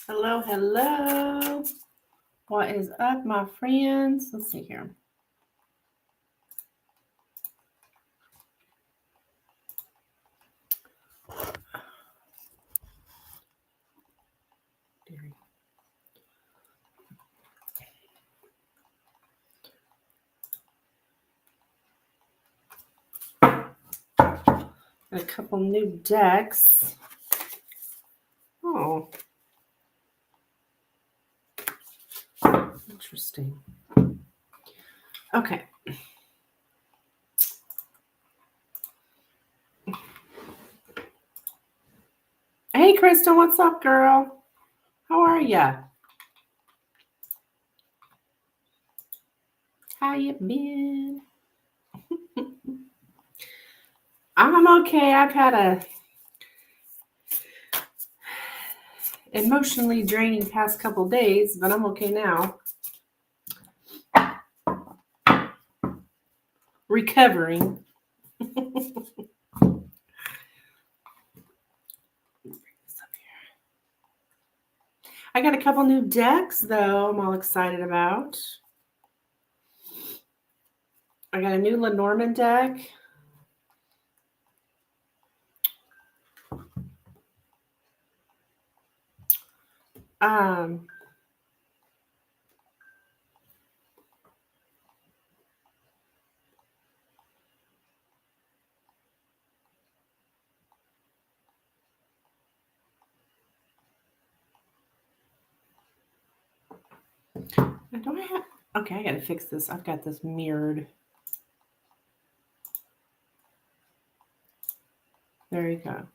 Hello, hello. What is up, my friends? Let's see here. A couple new decks. Oh, interesting. Okay. Hey, Kristen, what's up, girl? How are ya? How you been? I'm okay. I've had a emotionally draining past couple days, but I'm okay now. Recovering. I got a couple new decks, though, I'm all excited about. I got a new Lenormand deck. Um, do I have... Okay, I gotta fix this. I've got this mirrored. There you go.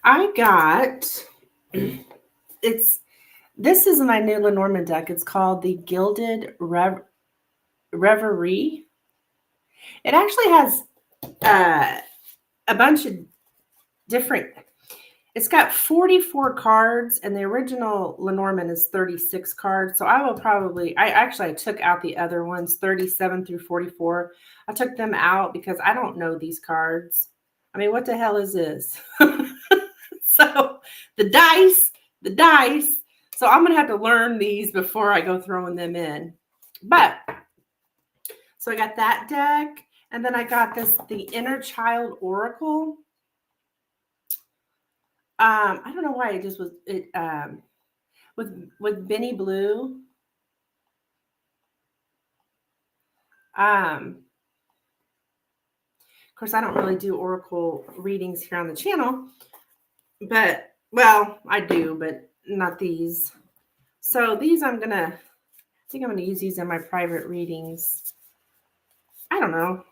I got... This is my new Lenormand deck. It's called the Gilded Reverie. It actually has a bunch of different... It's got 44 cards, and the original Lenormand is 36 cards. So I will probably... I took out the other ones, 37 through 44. I took them out because I don't know these cards. I mean, what the hell is this? So the dice. So I'm going to have to learn these before I go throwing them in. But, so I got that deck. And then I got the Inner Child Oracle. I don't know why it just was, with Benny Blue. Of course, I don't really do Oracle readings here on the channel. But, well, I do, but not these. So these I think I'm going to use these in my private readings. I don't know.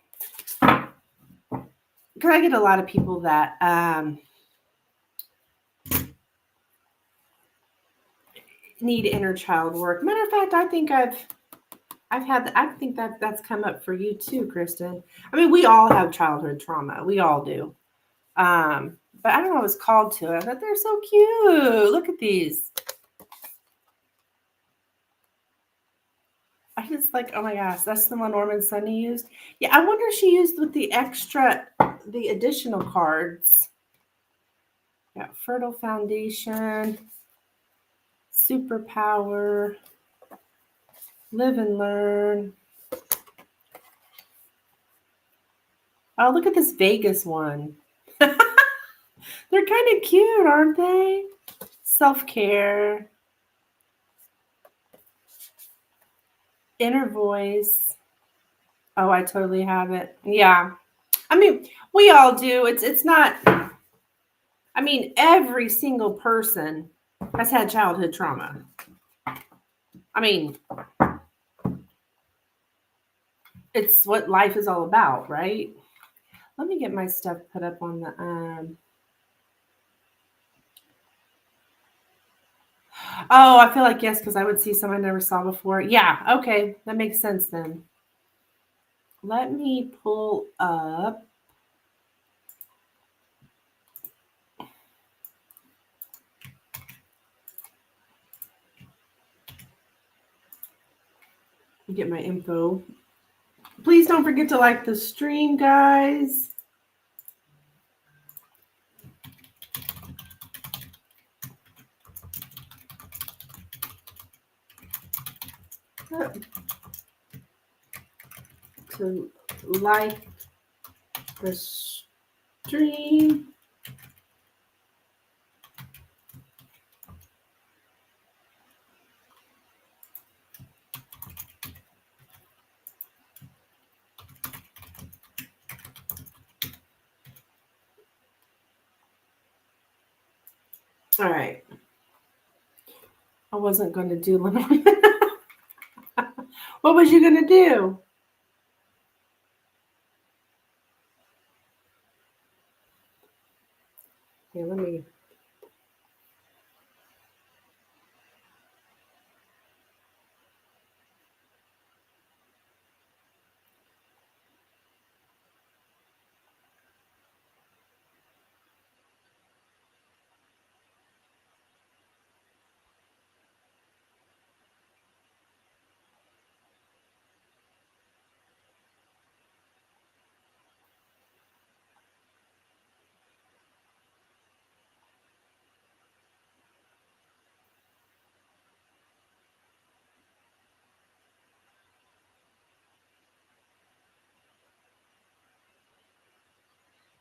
Because I get a lot of people that need inner child work. Matter of fact, I think I think that's come up for you too, Kristen. I mean, we all have childhood trauma. We all do. But I don't know, I was called to it. But they're so cute. Look at these. I just like, oh my gosh, that's the one Norman Sunny used. Yeah, I wonder if she used with the additional cards. Got Fertile Foundation, Superpower, Live and Learn. Oh, look at this Vegas one. They're kind of cute, aren't they? Self-care. Inner Voice. Oh, I totally have it. Yeah. I mean, we all do. It's not... I mean, every single person has had childhood trauma. I mean, it's what life is all about, right? Let me get my stuff put up on the... Oh, I feel like yes, because I would see some I never saw before. Yeah, okay. That makes sense then. Let me pull up... Get my info. Please don't forget to like the stream, guys. to like the stream. All right. I wasn't going to do Lenormand. What was you going to do? Here, let me.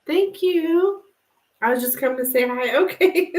Thank you. I was just coming to say hi. Okay.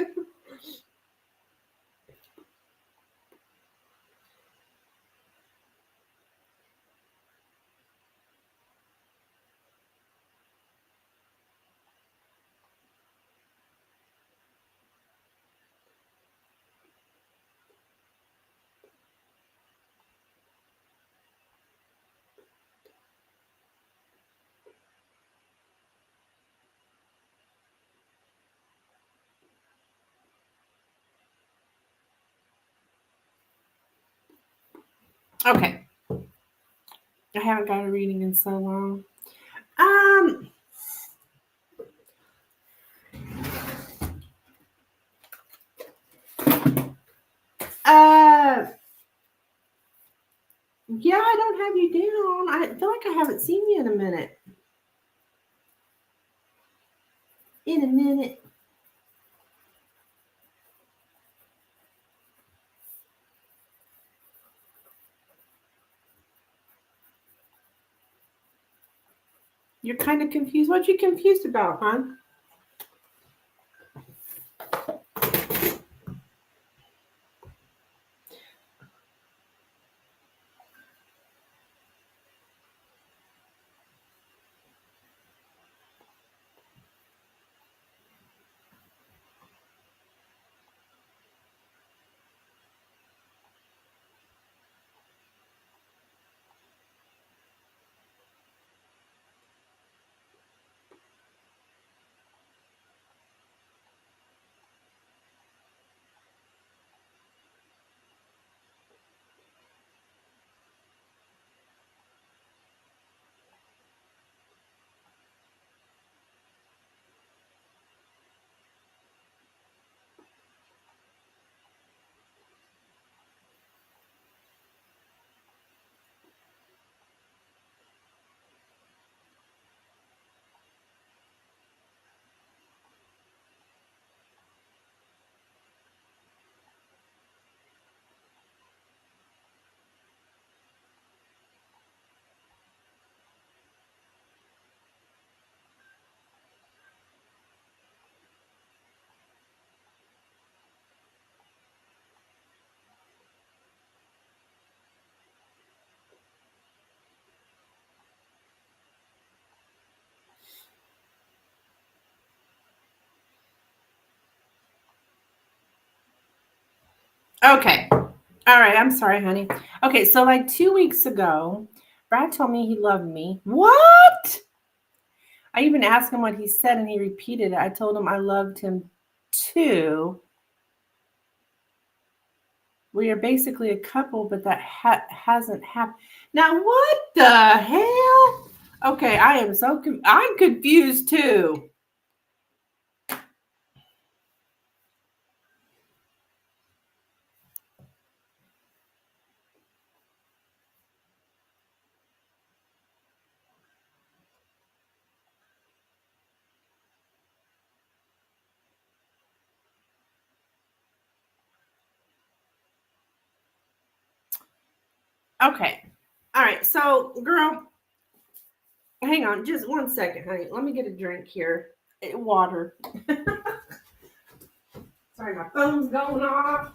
Okay. I haven't got a reading in so long. Uh yeah, I don't have you down. I feel like I haven't seen you in a minute. In a minute. You're kind of confused. What you confused about, hon? Okay. All right. I'm sorry, honey. Okay. So, like 2 weeks ago, Brad told me he loved me. What? I even asked him what he said and he repeated it. I told him I loved him too. We are basically a couple, but that hasn't happened. Now, what the hell? Okay. I am so I'm confused too. Okay. All right. So, girl, hang on just 1 second, honey. Let me get a drink here. Water. Sorry, my phone's going off.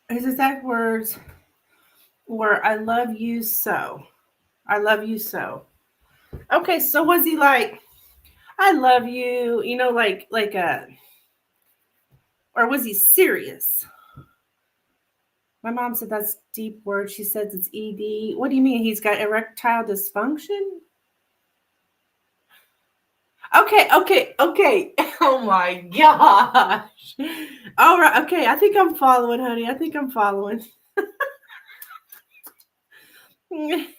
His exact words were, "I love you so. I love you so." Okay, so was he like, "I love you," like a, or was he serious? My mom said that's deep word. She says it's ED. What do you mean? He's got erectile dysfunction? Okay. Oh my gosh. All right. Okay. I think I'm following, honey. I think I'm following. He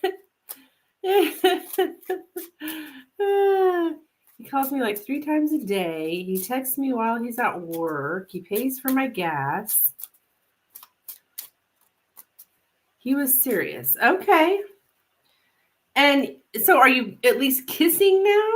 calls me like 3 times a day. He texts me while he's at work. He pays for my gas. He was serious. Okay. And so are you at least kissing now?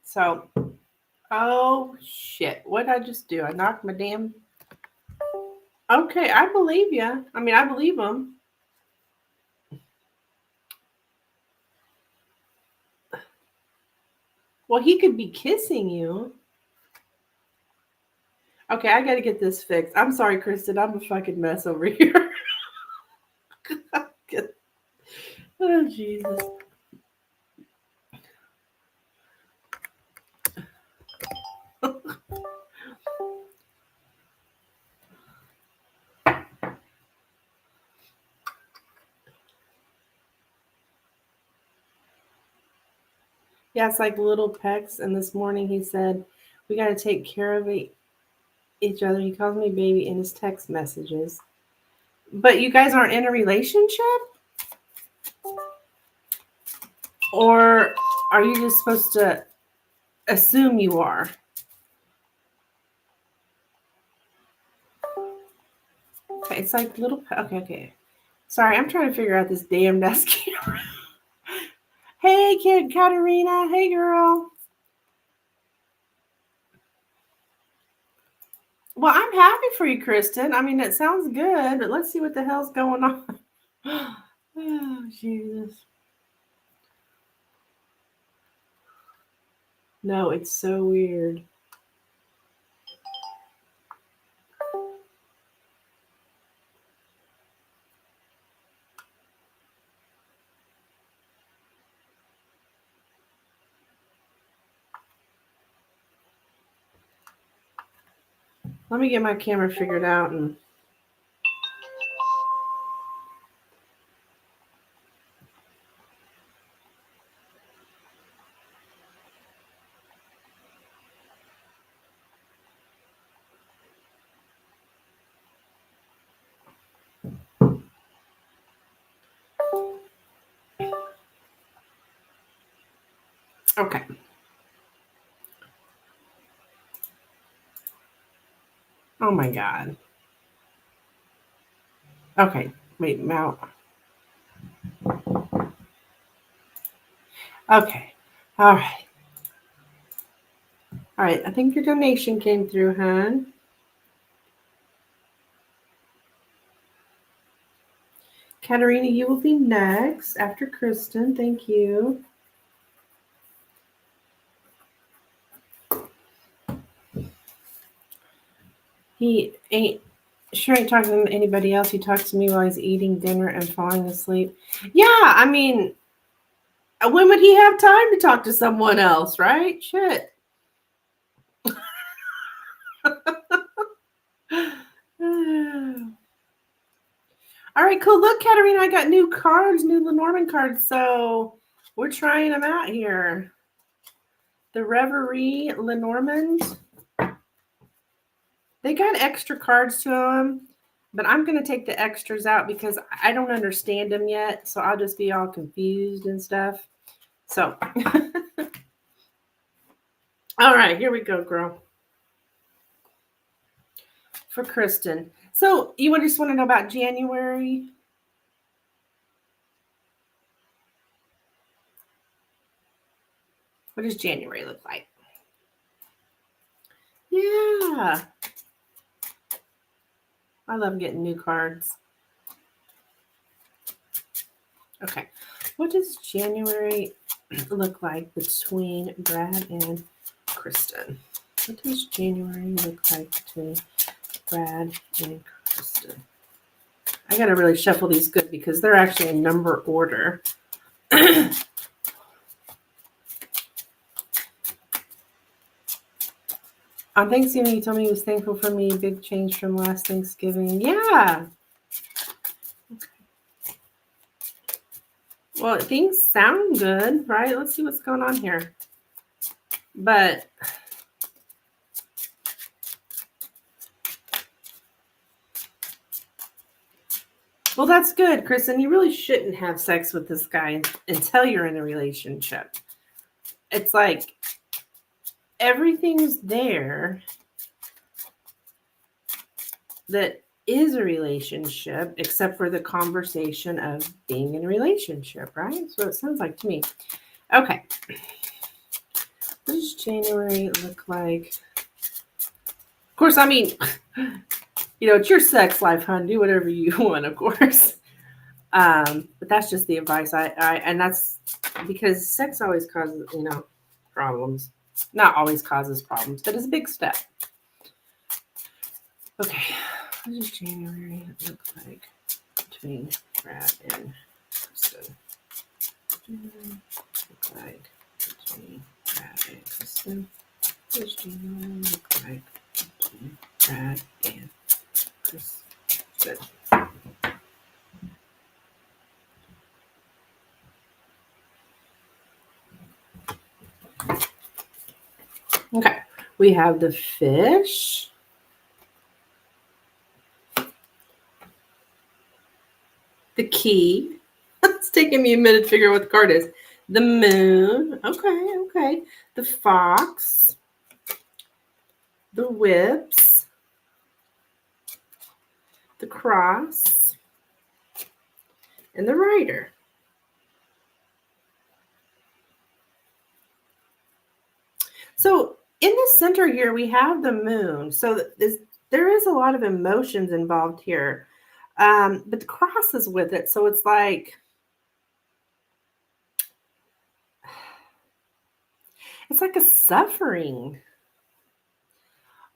So, oh shit. What did I just do? I knocked my damn. Okay, I believe you. I mean, I believe him. Well, he could be kissing you. Okay, I gotta get this fixed. I'm sorry, Kristen. I'm a fucking mess over here. Oh, Jesus. Yeah, it's like little pecks. And this morning he said, "We got to take care of each other." He calls me baby in his text messages. But you guys aren't in a relationship? Or are you just supposed to assume you are? Okay, it's like little. Okay. Sorry, I'm trying to figure out this damn desk camera. Hey, kid Katerina. Hey, girl. Well, I'm happy for you, Kristen. I mean, it sounds good, but let's see what the hell's going on. Oh, Jesus. No, it's so weird. Let me get my camera figured out and okay. Oh my God. Okay. Wait, mount. Okay. All right. All right. I think your donation came through, hon. Katerina, you will be next after Kristen. Thank you. He ain't sure ain't talking to anybody else. He talks to me while he's eating dinner and falling asleep. Yeah, I mean, when would he have time to talk to someone else, right? Shit. All right, cool. Look, Katerina, I got new cards, new Lenormand cards. So we're trying them out here. The Reverie Lenormand. They got extra cards to them, but I'm going to take the extras out because I don't understand them yet. So I'll just be all confused and stuff. So, all right, here we go, girl. For Kristen. So you just want to know about January? What does January look like? Yeah. I love getting new cards. Okay. What does January look like between Brad and Kristen? What does January look like between Brad and Kristen? I got to really shuffle these good because they're actually in number order. On Thanksgiving, you told me he was thankful for me. Big change from last Thanksgiving. Yeah. Okay. Well, things sound good, right? Let's see what's going on here. But well, that's good, Kristen. You really shouldn't have sex with this guy until you're in a relationship. It's like everything's there that is a relationship except for the conversation of being in a relationship, right? So it sounds like to me. Okay. What does January look like? Of course, I mean, it's your sex life, hon. Do whatever you want, of course. But that's just the advice and that's because sex always causes, problems. Not always causes problems, but it's a big step. Okay. What does January look like between Brad and Kristen? Look like between Brad and Kristen? What does January look like between Brad and Kristen? Okay, we have the fish. The key. It's taking me a minute to figure out what the card is. The moon. Okay. The fox. The whips. The cross. And the rider. So in the center here, we have the moon. So there is a lot of emotions involved here. But the cross is with it. So it's like, it's like a suffering.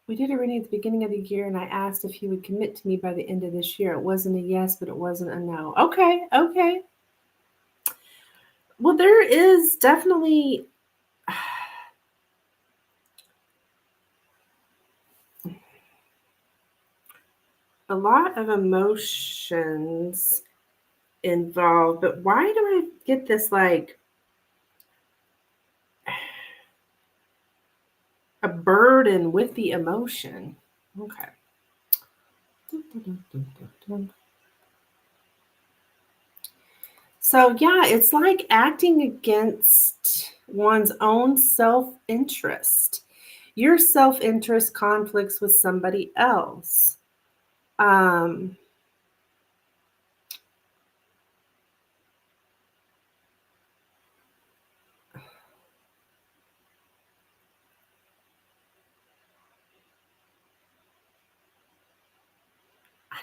We did a reading at the beginning of the year, and I asked if he would commit to me by the end of this year. It wasn't a yes, but it wasn't a no. Okay. Well, there is definitely a lot of emotions involved, but why do I get this like a burden with the emotion? Okay. So yeah, it's like acting against one's own self-interest. Your self-interest conflicts with somebody else. I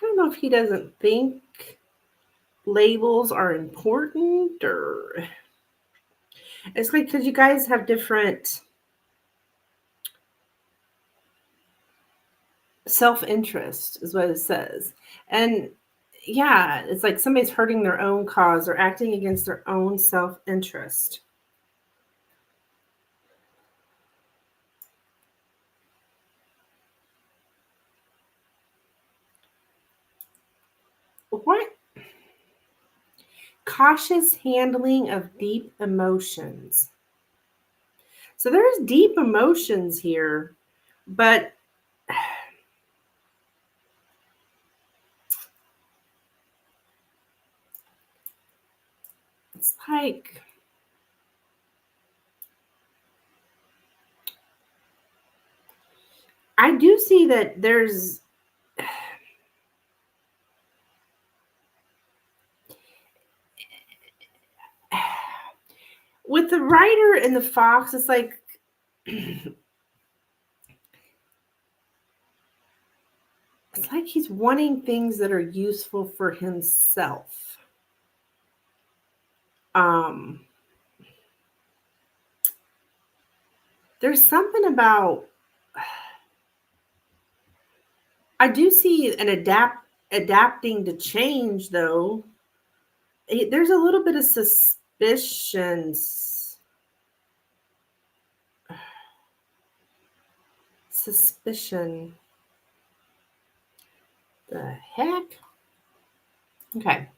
don't know if he doesn't think labels are important, or it's like because you guys have different self-interest is what it says. And yeah, it's like somebody's hurting their own cause or acting against their own self-interest. What? cautious handling of deep emotions. So there's deep emotions here, but it's like I do see that there's with the rider and the fox, it's like it's like he's wanting things that are useful for himself. There's something about I do see an adapting to change though. There's a little bit of suspicion. Suspicion. The heck? Okay.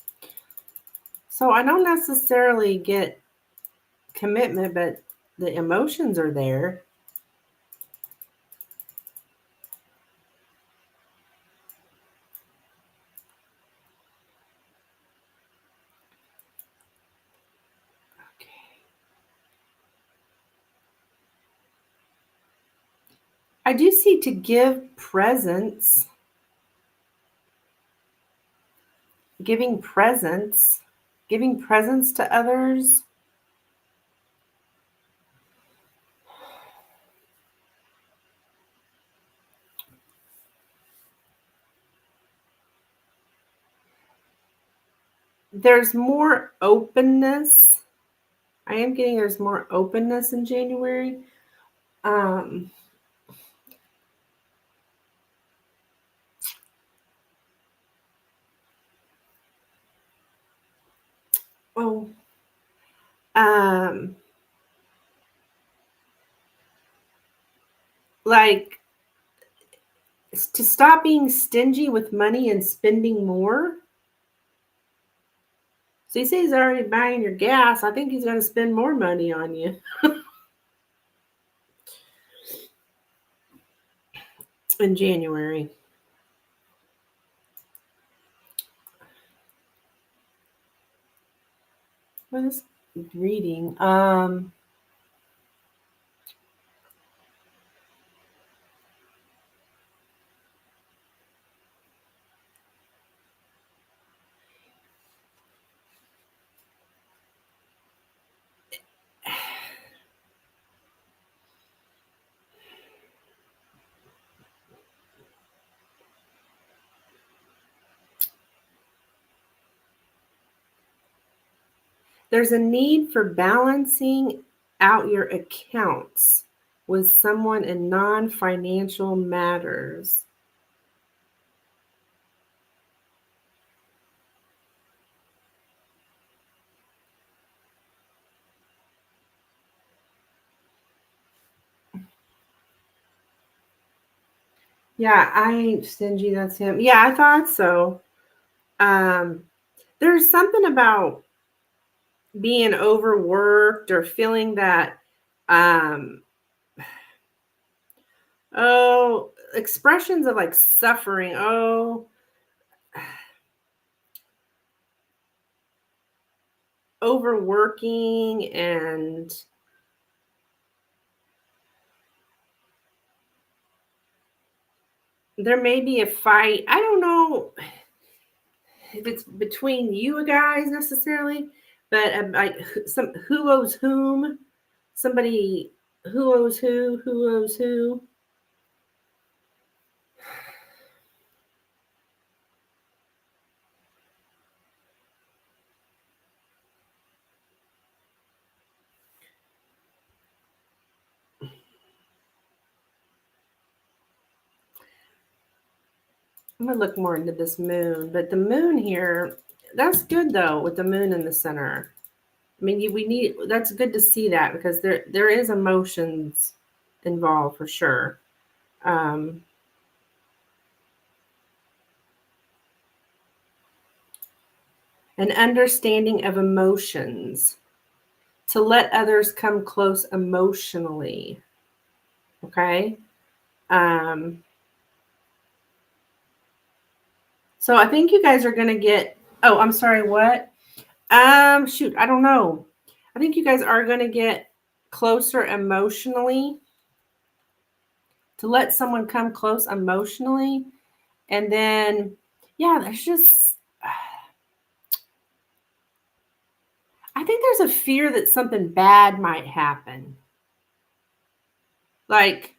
So I don't necessarily get commitment, but the emotions are there. Okay. I do see to give presents. Giving presents to others. There's more openness. I am getting there's more openness in January. Oh, like to stop being stingy with money and spending more. So he says he's already buying your gas. I think he's going to spend more money on you. In January. What is reading? There's a need for balancing out your accounts with someone in non-financial matters. Yeah, I ain't stingy. That's him. Yeah, I thought so. There's something about being overworked or feeling that, expressions of like suffering. Overworking and there may be a fight. I don't know if it's between you guys necessarily, but like some who owes whom, somebody who owes who owes who. I'm gonna look more into this moon, but the moon here, that's good though with the moon in the center. I mean, we need that's good to see that because there is emotions involved for sure. Um, an understanding of emotions, to let others come close emotionally. Okay. So I think you guys are going to get, oh, I'm sorry, what? Shoot, I don't know. I think you guys are going to get closer emotionally, to let someone come close emotionally. And then, yeah, there's just, I think there's a fear that something bad might happen. Like,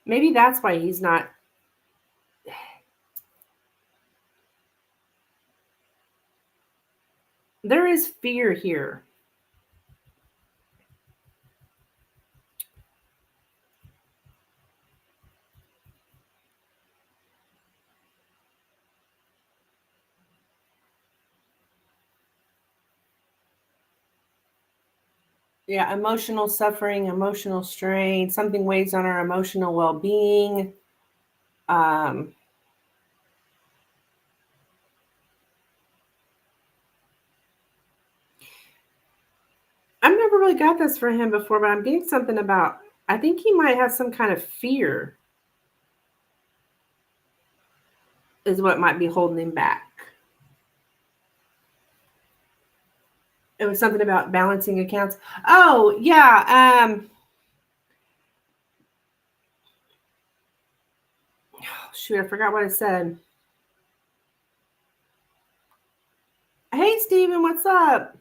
maybe that's why he's not. There is fear here. Yeah, emotional suffering, emotional strain, something weighs on our emotional well-being. I've never really got this for him before, but I'm getting something about, I think he might have some kind of fear is what might be holding him back. It was something about balancing accounts. Oh, yeah. Shoot, I forgot what I said. Hey, Steven, what's up?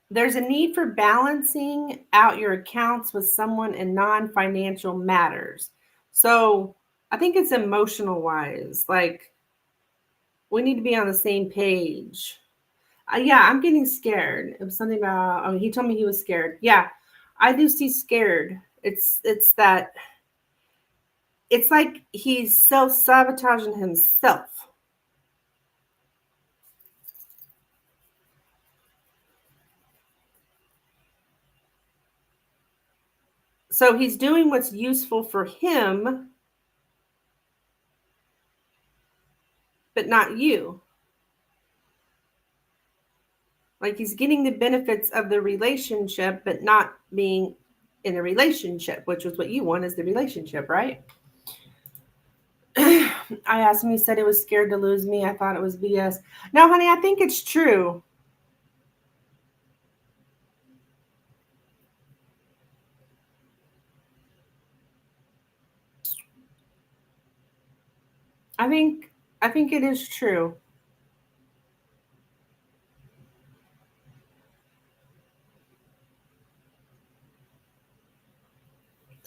There's a need for balancing out your accounts with someone in non-financial matters. So I think it's emotional wise. Like, we need to be on the same page. Yeah, I'm getting scared. It was something about, oh, he told me he was scared. Yeah, I do see scared. It's that, it's like he's self-sabotaging himself. So he's doing what's useful for him, but not you. Like, he's getting the benefits of the relationship, but not being in a relationship, which was what you want, is the relationship, right? I asked him, he said he was scared to lose me. I thought it was BS. No, honey, I think it's true. I think it is true.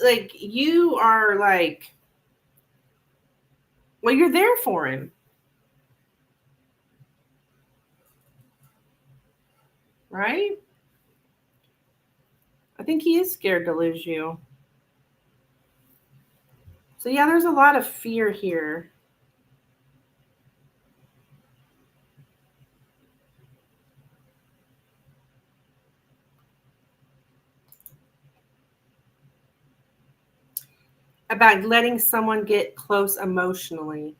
Like, you are like, well, you're there for him, right? I think he is scared to lose you. So yeah, there's a lot of fear here. About letting someone get close emotionally.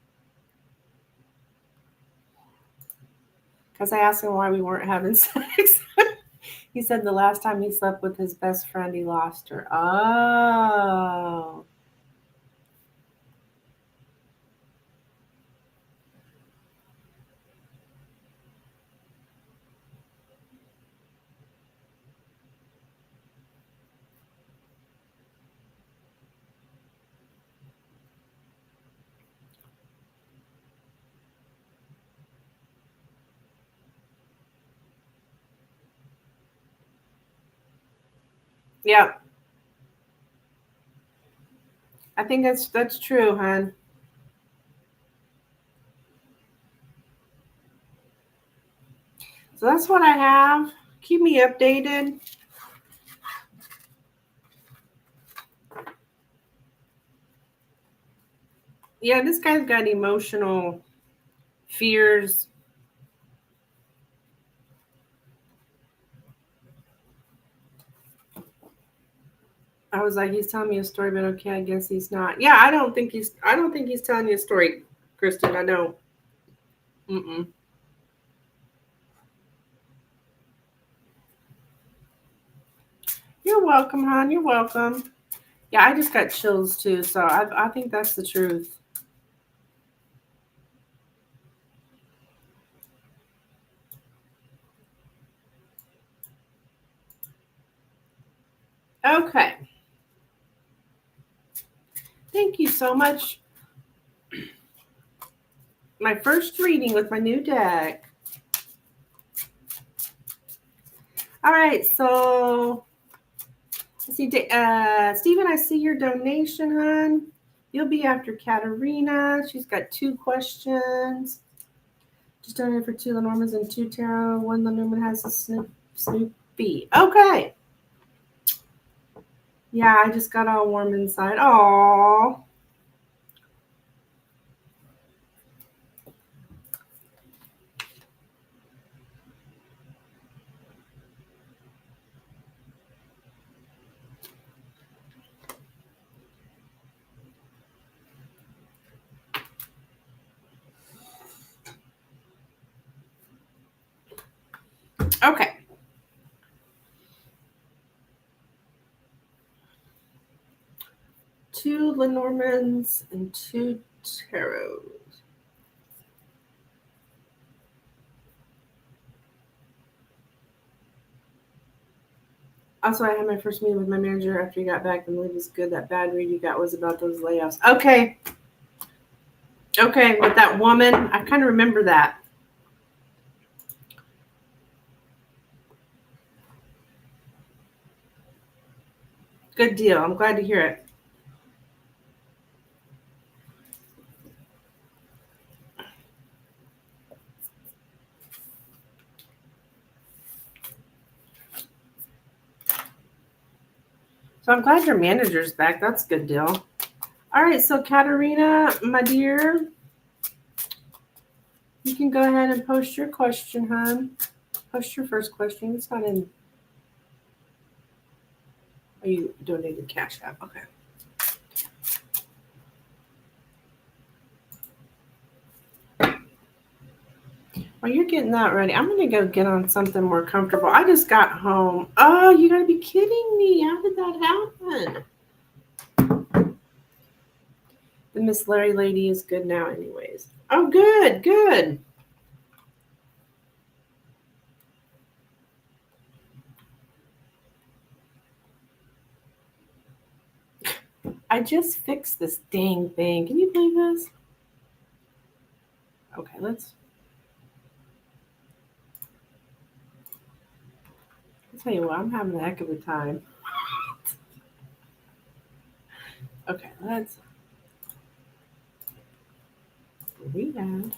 Because I asked him why we weren't having sex. He said the last time he slept with his best friend, he lost her. Oh. Yeah. I think that's true, hon. So that's what I have. Keep me updated. Yeah, this guy's got emotional fears. I was like, he's telling me a story, but okay, I guess he's not. Yeah, I don't think he's telling you a story, Kristen. I don't. Mm-mm. You're welcome, hon. You're welcome. Yeah, I just got chills too, so I think that's the truth. Okay. Thank you so much. My first reading with my new deck. All right, so I see, Stephen, I see your donation, hon. You'll be after Katarina. She's got 2 questions. Just donated for 2 Lenormands and 2 tarot. 1 Lenormand has a Snoopy. Okay. Yeah, I just got all warm inside. Aww. Okay. 2 Lenormands and 2 tarots. Also, I had my first meeting with my manager after you got back. The believe is good. That bad read you got was about those layoffs. Okay. Okay, with that woman, I kind of remember that. Good deal. I'm glad to hear it. So I'm glad your manager's back. That's a good deal. All right, so Katarina, my dear, you can go ahead and post your question, hon. Post your first question. It's not in. Are you donating Cash App? Okay. While you're getting that ready, I'm gonna go get on something more comfortable. I just got home. Oh, you gotta be kidding me! How did that happen? The Miss Larry lady is good now, anyways. Oh, good, good. I just fixed this dang thing. Can you believe this? Okay, I'll tell you what, I'm having a heck of a time. Okay, let's read that.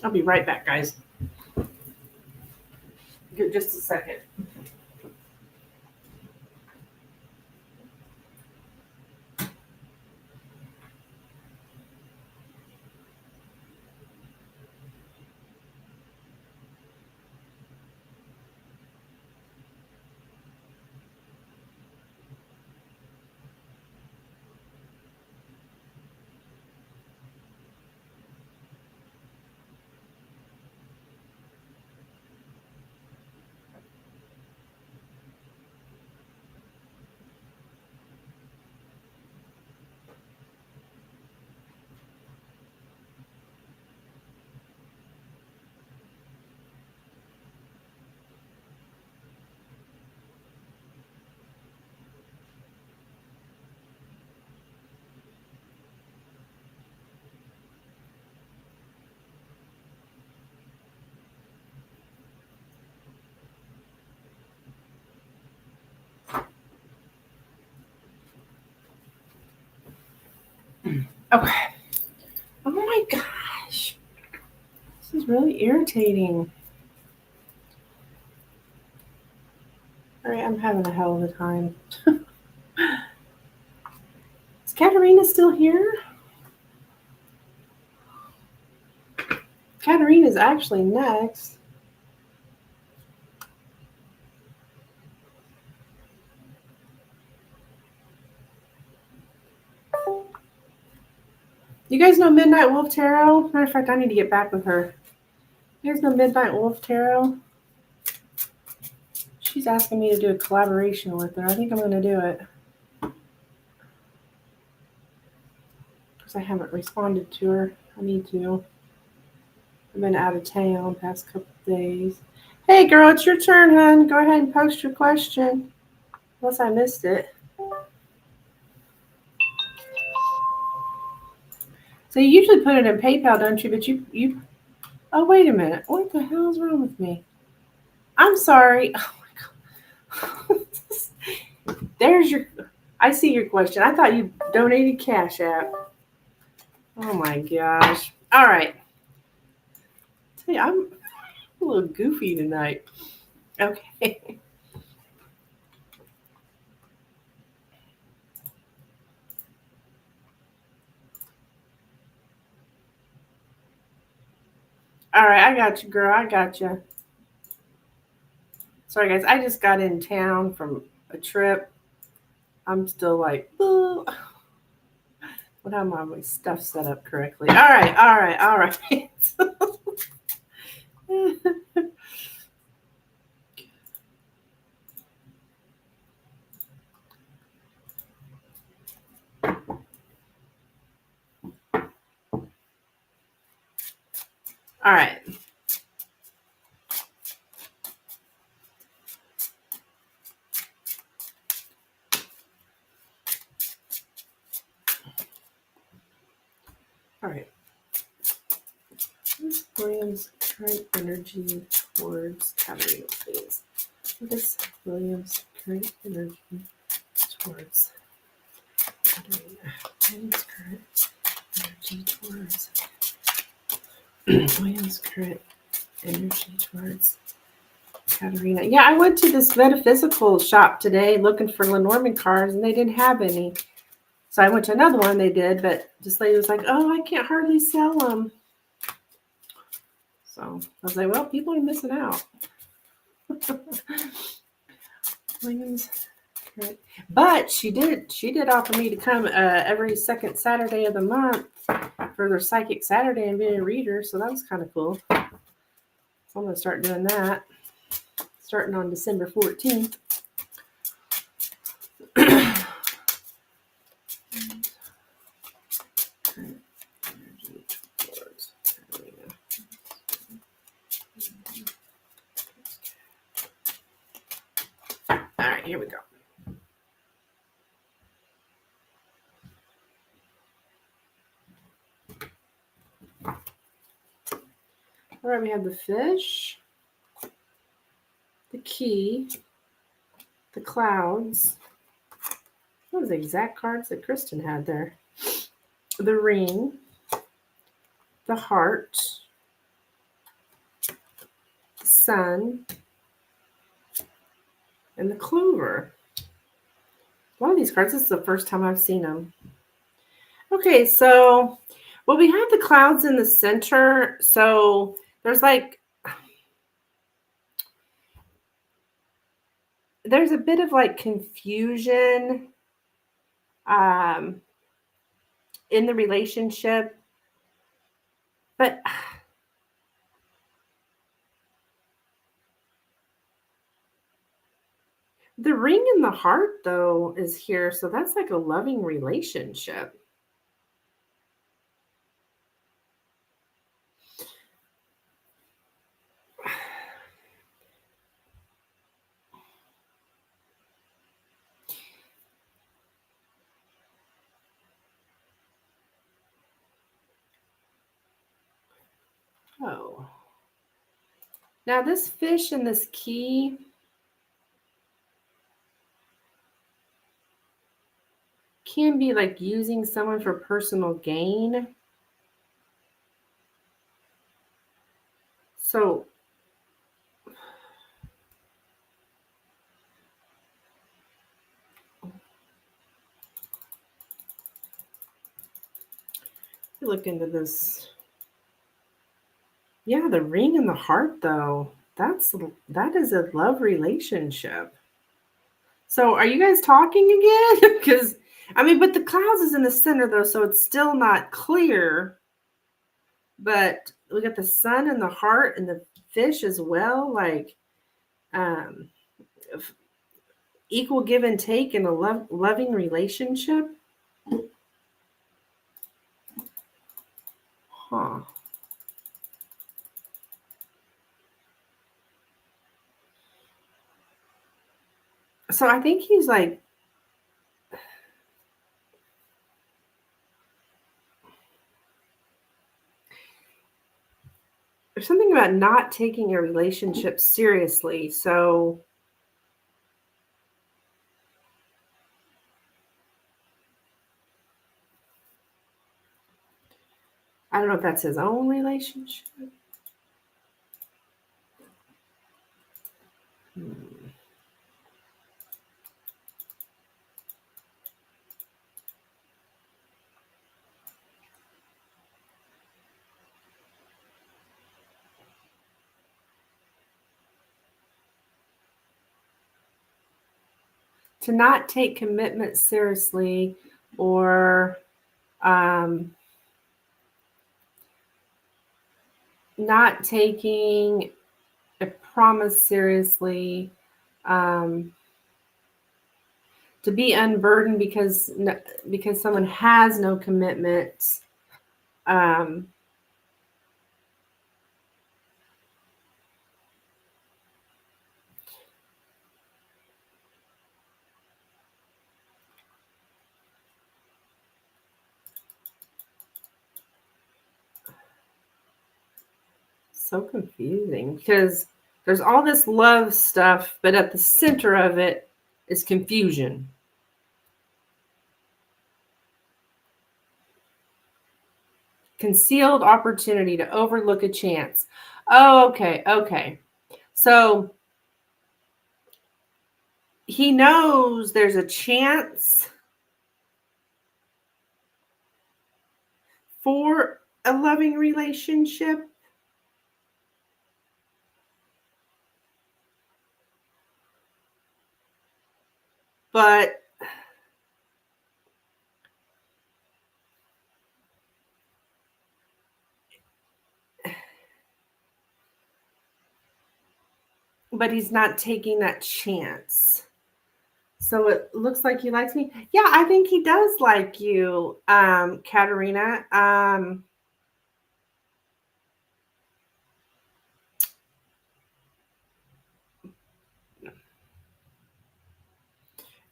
I'll be right back, guys. Give just a second. Okay. Oh my gosh. This is really irritating. sorry, I'm having a hell of a time. Is Katarina still here? Katarina's actually next. You guys know Midnight Wolf Tarot? Matter of fact, I need to get back with her. You guys know Midnight Wolf Tarot? She's asking me to do a collaboration with her. I think I'm going to do it. Because I haven't responded to her. I need to. I've been out of town the past couple of days. Hey, girl, it's your turn, hon. Go ahead and post your question. Unless I missed it. So you usually put it in PayPal, don't you? But you. Oh, wait a minute. What the hell is wrong with me? I'm sorry. Oh my God. There's your. I see your question. I thought you donated Cash App. Oh my gosh. All right. Hey, I'm a little goofy tonight. Okay. All right, I got you, girl. I got you. Sorry, guys. I just got in town from a trip. I'm still like, oh. What have my stuff set up correctly? All right. All right. All right. Miss Williams' current energy towards Katarina, please. Miss Williams' current energy towards Katarina. Williams' current energy towards Williams' current energy towards Katarina. Yeah, I went to this metaphysical shop today looking for Lenormand cards, and they didn't have any. So I went to another one, they did, but this lady was like, oh, I can't hardly sell them. So I was like, well, people are missing out. Williams. But she did offer me to come every second Saturday of the month for their Psychic Saturday and be a reader. So that was kind of cool. So I'm going to start doing that starting on December 14th. All right, here we go. All right, we have the fish, the key, the clouds. Those are the exact cards that Kristen had there. The ring, the heart, the sun, and the clover. One of these cards, this is the first time I've seen them. Okay, so, well, we have the clouds in the center. So there's there's a bit of like confusion in the relationship. But the ring in the heart, though, is here. So that's like a loving relationship. Oh. Now this fish and this key can be like using someone for personal gain. So look into this. Yeah, the ring and the heart, though. That is a love relationship. So are you guys talking again? Because I mean, but the clouds is in the center though, so it's still not clear. But we got the sun and the heart and the fish as well, like um, equal give and take in a loving relationship. Huh. So I think he's like, there's something about not taking a relationship seriously. So I don't know if that's his own relationship. To not take commitment seriously, or not taking a promise seriously, to be unburdened because someone has no commitment. Um, so confusing because there's all this love stuff, but at the center of it is confusion. Concealed opportunity to overlook a chance. Oh, okay, okay. So he knows there's a chance for a loving relationship, but he's not taking that chance. So it looks like he likes me. Yeah, I think he does like you, Katerina.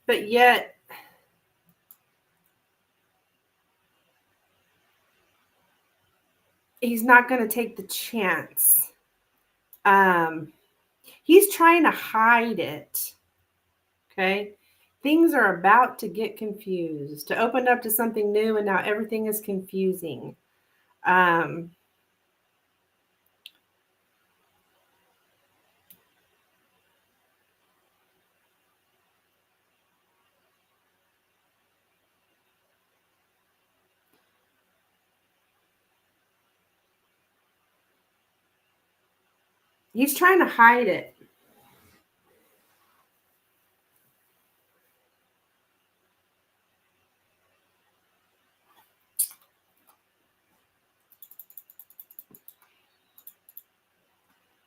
But yet he's not going to take the chance. He's trying to hide it. Okay. Things are about to get confused, to open up to something new, and now everything is confusing. Um, he's trying to hide it.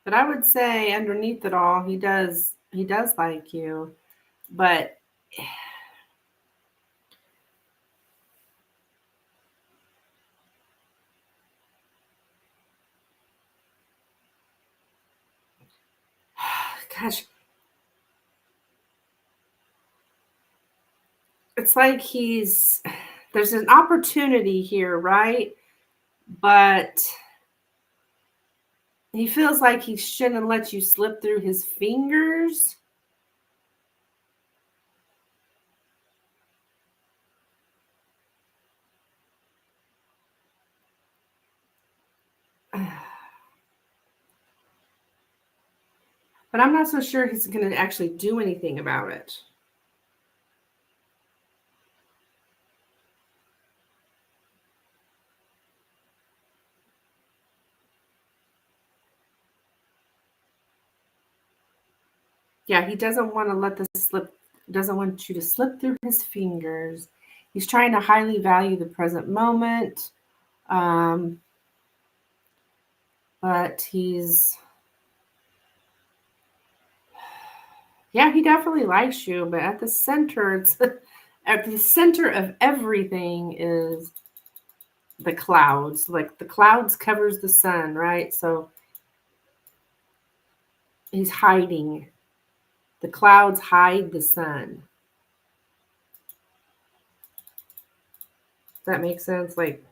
But I would say underneath it all, he does like you. But gosh, it's like there's an opportunity here, right? But he feels like he shouldn't let you slip through his fingers. But I'm not so sure he's going to actually do anything about it. Yeah, he doesn't want to let this slip, doesn't want you to slip through his fingers. He's trying to highly value the present moment. But he's, yeah, he definitely likes you, but at the center, it's at the center of everything is the clouds. Like the clouds covers the sun, right? So he's hiding. The clouds hide the sun. Does that make sense? Like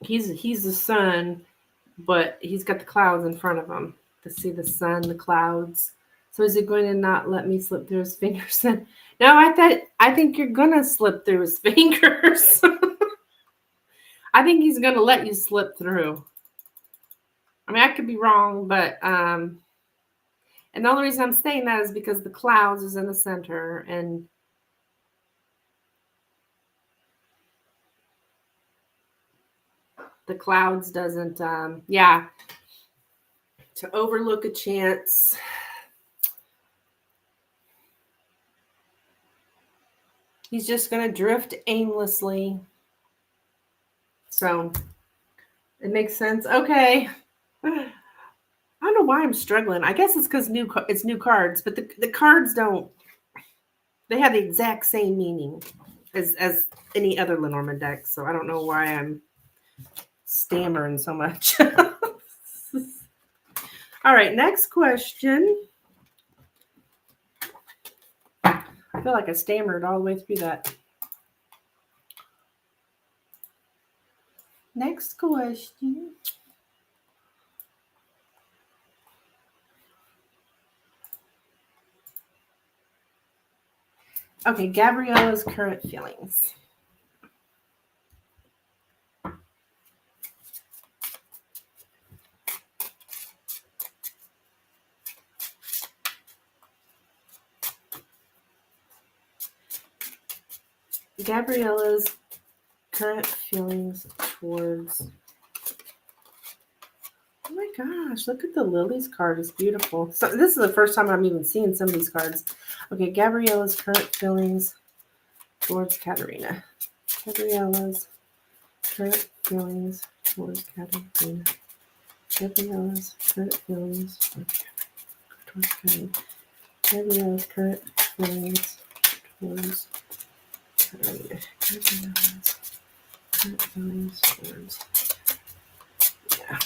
he's the sun, but he's got the clouds in front of him to see the sun, the clouds. So is he going to not let me slip through his fingers? No, I think you're gonna slip through his fingers. I think he's gonna let you slip through. I mean, I could be wrong, but and the only reason I'm saying that is because the clouds is in the center, and the clouds doesn't. Yeah, to overlook a chance. He's just gonna drift aimlessly. So it makes sense. Okay. I don't know why I'm struggling. I guess it's because it's new cards, but the cards don't. They have the exact same meaning as any other Lenormand deck. So I don't know why I'm stammering so much. All right, next question. I feel like I stammered all the way through that. Next question. Okay, Gabriella's current feelings. Gabriella's current feelings towards. Oh my gosh, look at the lilies card. It's beautiful. So this is the first time I'm even seeing some of these cards. Okay, Gabriella's current feelings towards Katerina. Gabriella's current feelings towards Katerina. Gabriella's current feelings towards Katerina. Gabriella's current feelings towards Katerina. Gabriella's current feelings towards. Yeah.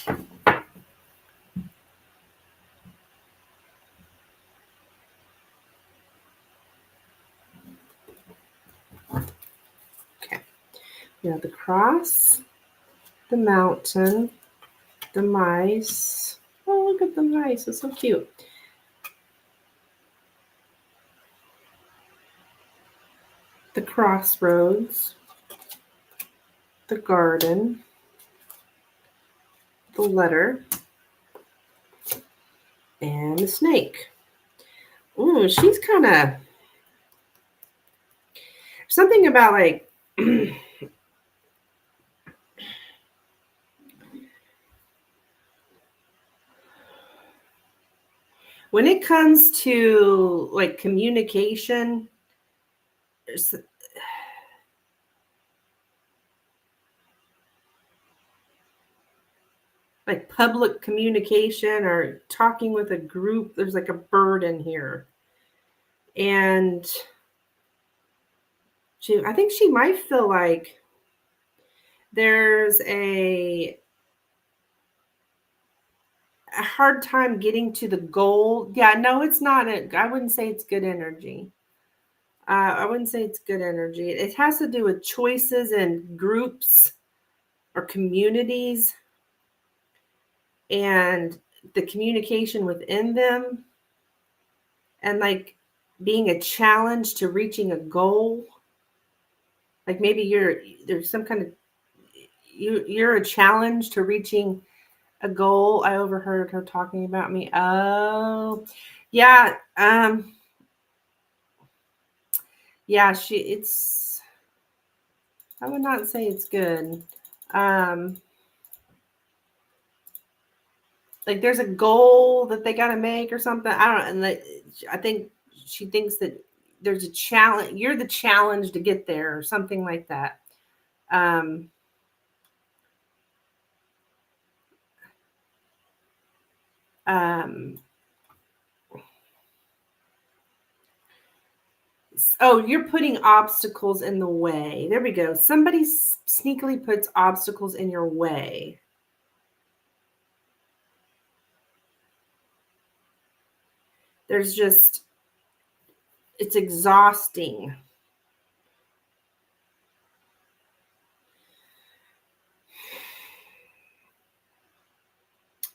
Okay. We have the cross, the mountain, the mice. Oh, look at the mice. It's so cute. The crossroads, the garden, the letter, and the snake. Ooh, she's kind of something about like when it comes to like communication, like public communication or talking with a group, there's like a burden here. And I think she might feel like there's a hard time getting to the goal. Yeah, no, it's not. I wouldn't say it's good energy. I wouldn't say it's good energy. It has to do with choices and groups or communities and the communication within them and like being a challenge to reaching a goal. Like maybe there's some kind of you're a challenge to reaching a goal. I overheard her talking about me. Oh, yeah. Yeah, it's, I would not say it's good. like there's a goal that they got to make or something. I don't know. And I think she thinks that there's a challenge. You're the challenge to get there or something like that. Um, oh, you're putting obstacles in the way. There we go. Somebody sneakily puts obstacles in your way. There's just, it's exhausting.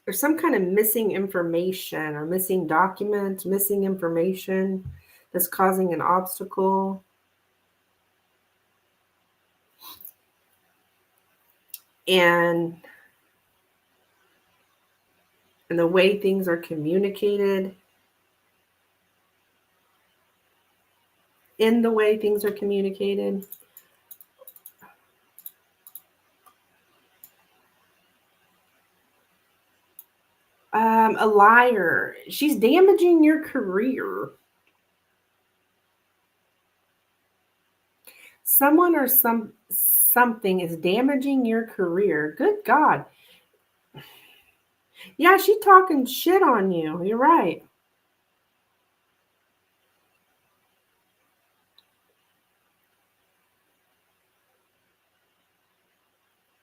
There's some kind of missing information or missing document, missing information that's causing an obstacle. And the way things are communicated, in the way things are communicated. A liar. She's damaging your career. Someone or something is damaging your career. Good God. Yeah, she's talking shit on you. You're right.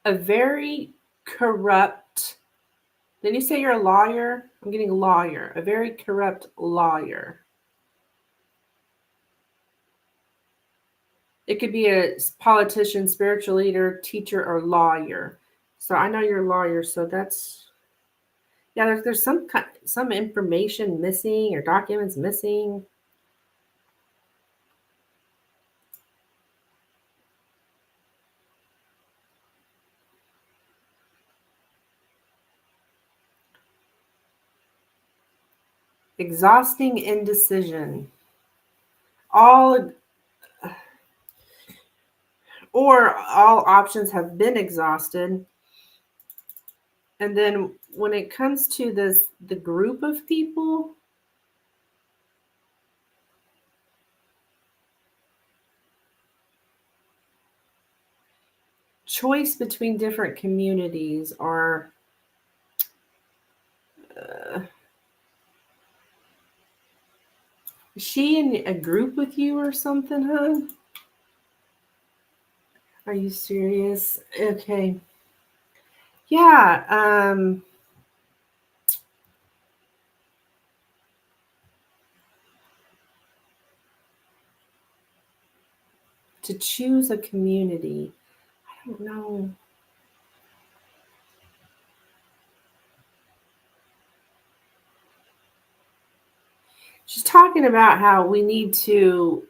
A very corrupt. Did you say you're a lawyer? I'm getting lawyer. A very corrupt lawyer. It could be a politician, spiritual leader, teacher, or lawyer. So I know you're a lawyer, so that's, yeah, there's some information missing or documents missing. Exhausting indecision. All options have been exhausted. And then when it comes to the group of people, choice between different communities are is she in a group with you or something, huh? Are you serious? Okay. Yeah, to choose a community. I don't know. She's talking about how we need to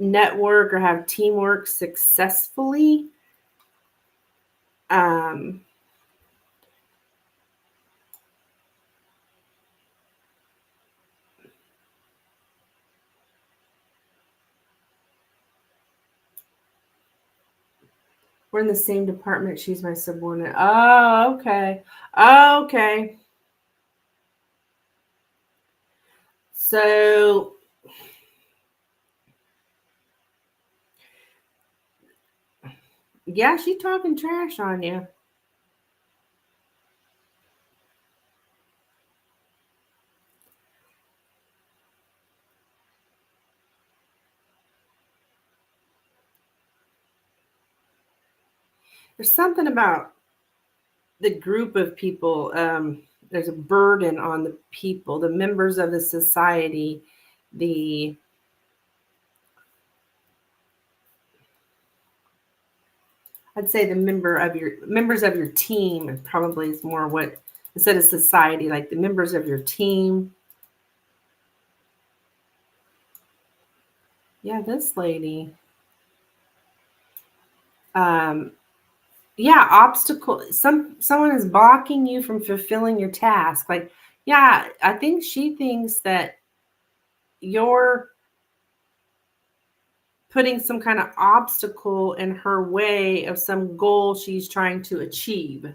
network or have teamwork successfully. Um, we're in the same department. She's my subordinate. Oh, okay. Okay. So yeah, she's talking trash on you. There's something about the group of people. There's a burden on the people, the members of the society, the I'd say the members of your team probably is more what, instead of society, like the members of your team. Yeah, this lady. Yeah, obstacle. Someone is blocking you from fulfilling your task. Like, yeah, I think she thinks that you're putting some kind of obstacle in her way of some goal she's trying to achieve.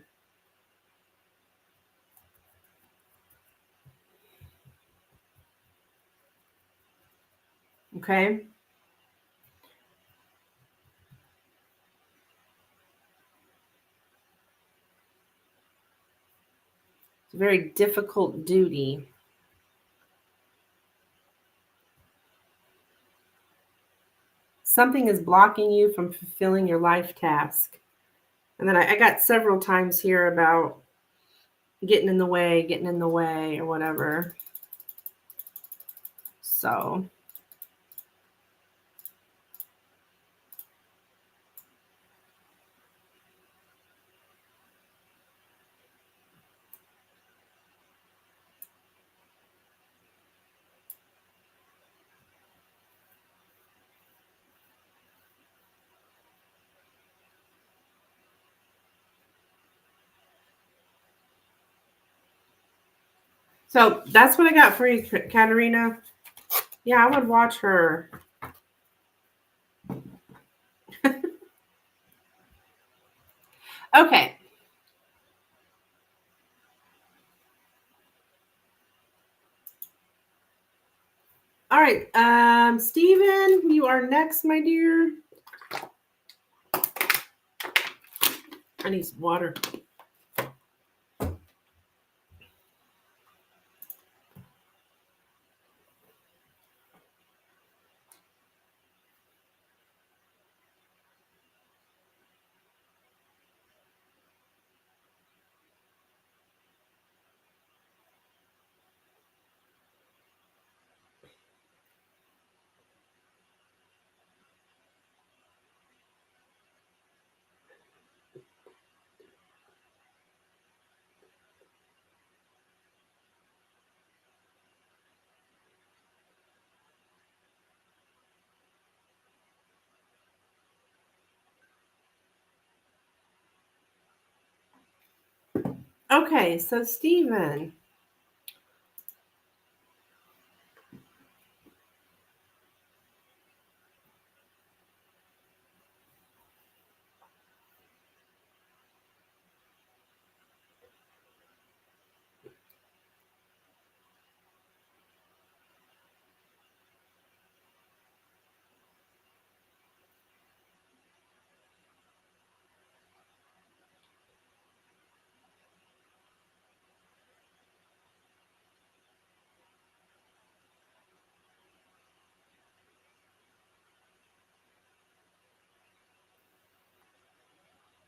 Okay. It's a very difficult duty. Something is blocking you from fulfilling your life task. And then I got several times here about getting in the way, or whatever. So. So that's what I got for you, Katerina. Yeah, I would watch her. Okay. All right. Steven, you are next, my dear. I need some water. Okay, so Steven.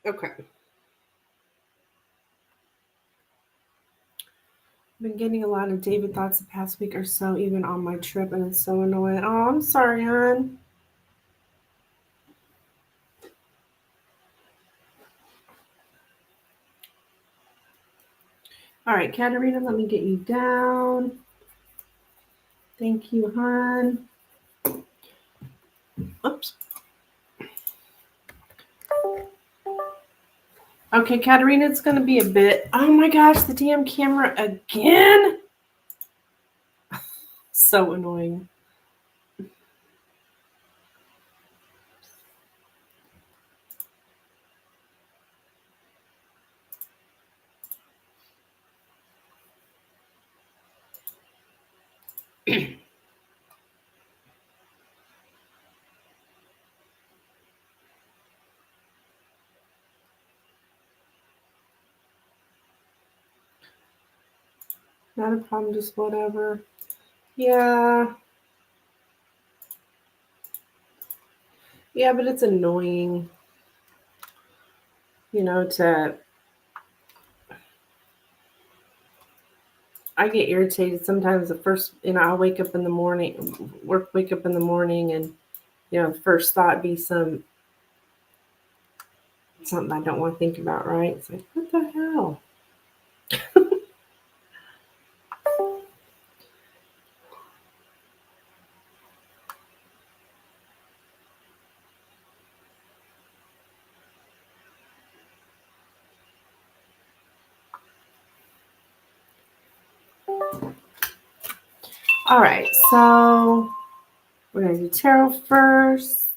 Okay. I've been getting a lot of David thoughts the past week or so, even on my trip, and it's so annoying. Oh, I'm sorry, hon. All right, Katerina, let me get you down. Thank you, hon. Oops. Okay, Katerina, it's going to be a bit. Oh my gosh, the damn camera again. So annoying. Not a problem, just whatever. Yeah. Yeah, but it's annoying, to. I get irritated sometimes. The first, I'll wake up in the morning, wake up in the morning, and, first thought be something I don't want to think about, right? It's like, what the hell? All right, so we're going to do tarot first.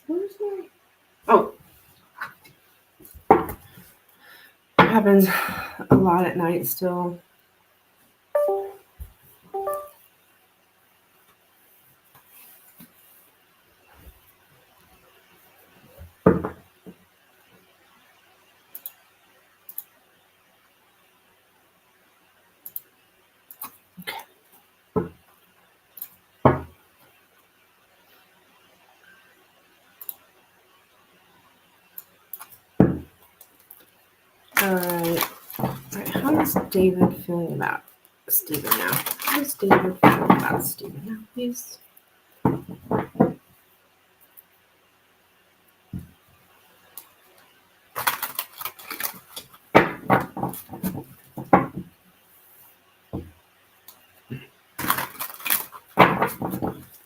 Where's my... Oh. happens a lot at night still. All right. How is David feeling about Stephen now? How is David feeling about Stephen now? Please.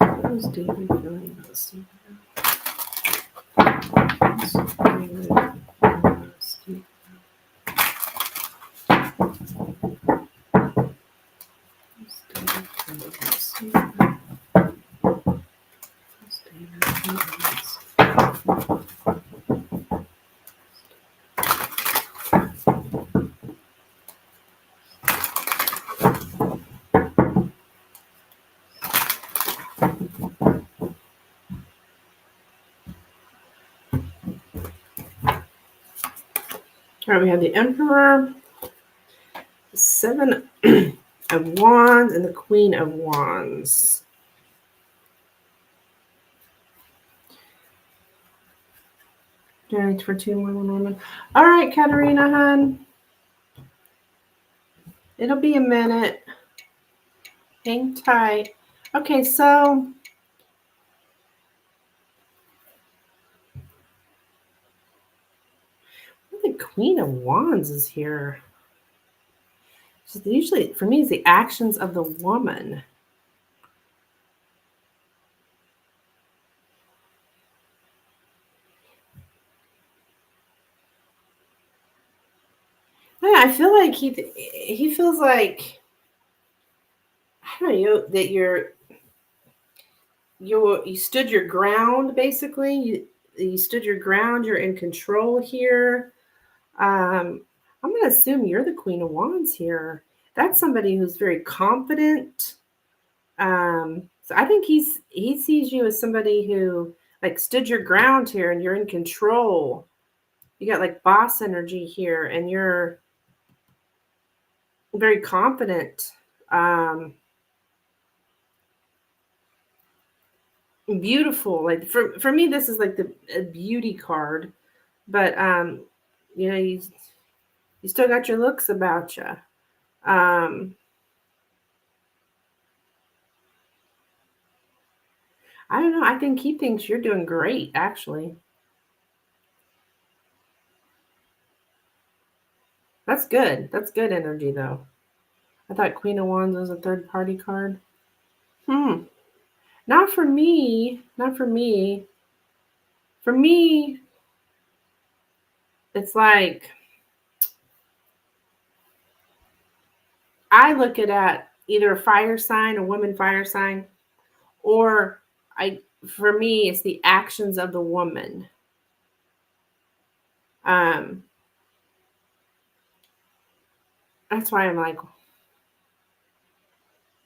How is David feeling about Stephen now? How is David feeling about Stephen? All right, we have the Emperor, the Seven of Wands, and the Queen of Wands. Right, for 2 more Lenormand. All right, Katarina, hun. It'll be a minute. Hang tight. Okay, so the Queen of Wands is here. So usually, for me, it's the actions of the woman. Yeah, I feel like he feels like, I don't know, that you stood your ground, basically. You stood your ground. You're in control here. I'm going to assume you're the Queen of Wands here. That's somebody who's very confident. So I think he sees you as somebody who like stood your ground here, and you're in control. You got like boss energy here, and you're very confident. Beautiful. Like for me, this is like a beauty card, but you know, you still got your looks about you. I don't know. I think he thinks you're doing great, actually. That's good. That's good energy, though. I thought Queen of Wands was a third party card. Not for me. Not for me. For me, it's like I look at either a fire sign, a woman fire sign, or for me, it's the actions of the woman. That's why I'm like,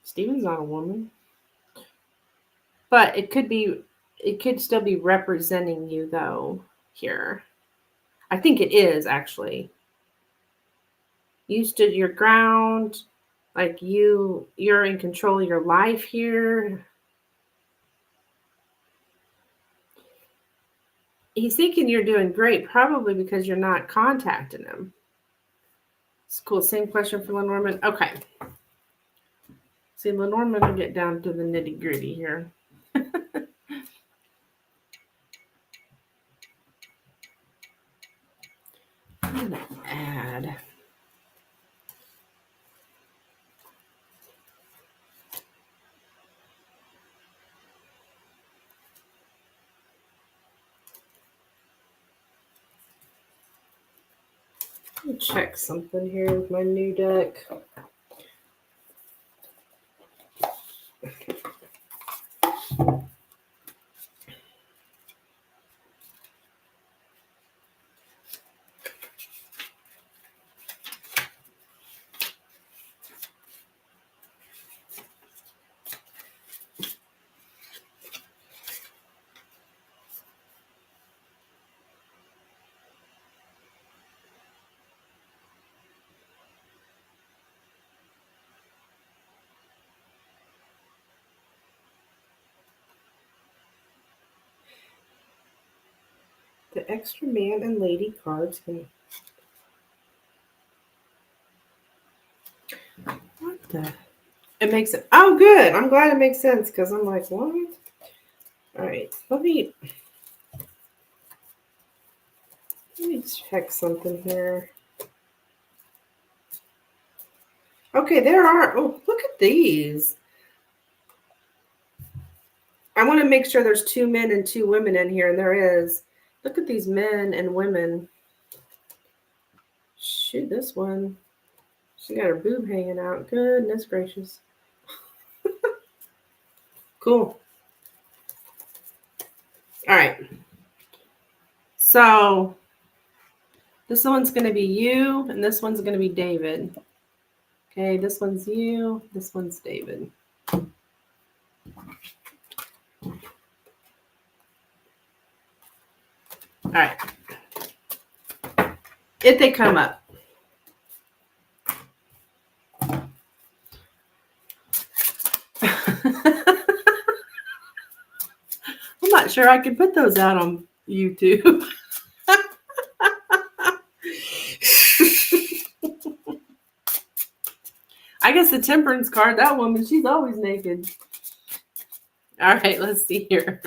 Stephen's not a woman. But it could still be representing you though here. I think it is actually. You stood your ground, like you're in control of your life here. He's thinking you're doing great, probably because you're not contacting him. It's cool. Same question for Lenormand. Okay. See, Lenormand will get down to the nitty gritty here. I'm gonna add. Let me check something here with my new deck. The extra man and lady cards can... What the... It makes it... Oh, good. I'm glad it makes sense because I'm like, what? All right. Let me check something here. Okay, there are... Oh, look at these. I want to make sure there's 2 men and 2 women in here, and there is. Look at these men and women. Shoot, this one. She got her boob hanging out. Goodness gracious. Cool. All right. So this one's going to be you, and this one's going to be David. Okay, this one's you. This one's David. All right. If they come up. I'm not sure I could put those out on YouTube. I guess the temperance card, that woman, she's always naked. All right, let's see here.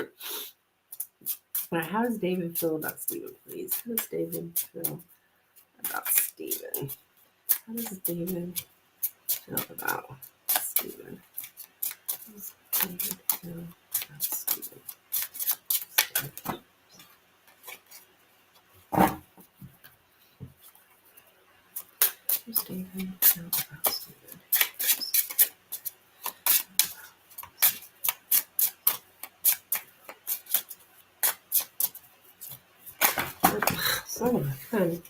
All right, how does David feel about Stephen, please? How does David feel about Stephen? How does David feel about Stephen? How does David feel about Stephen? How does David feel about Stephen? Son of a gun.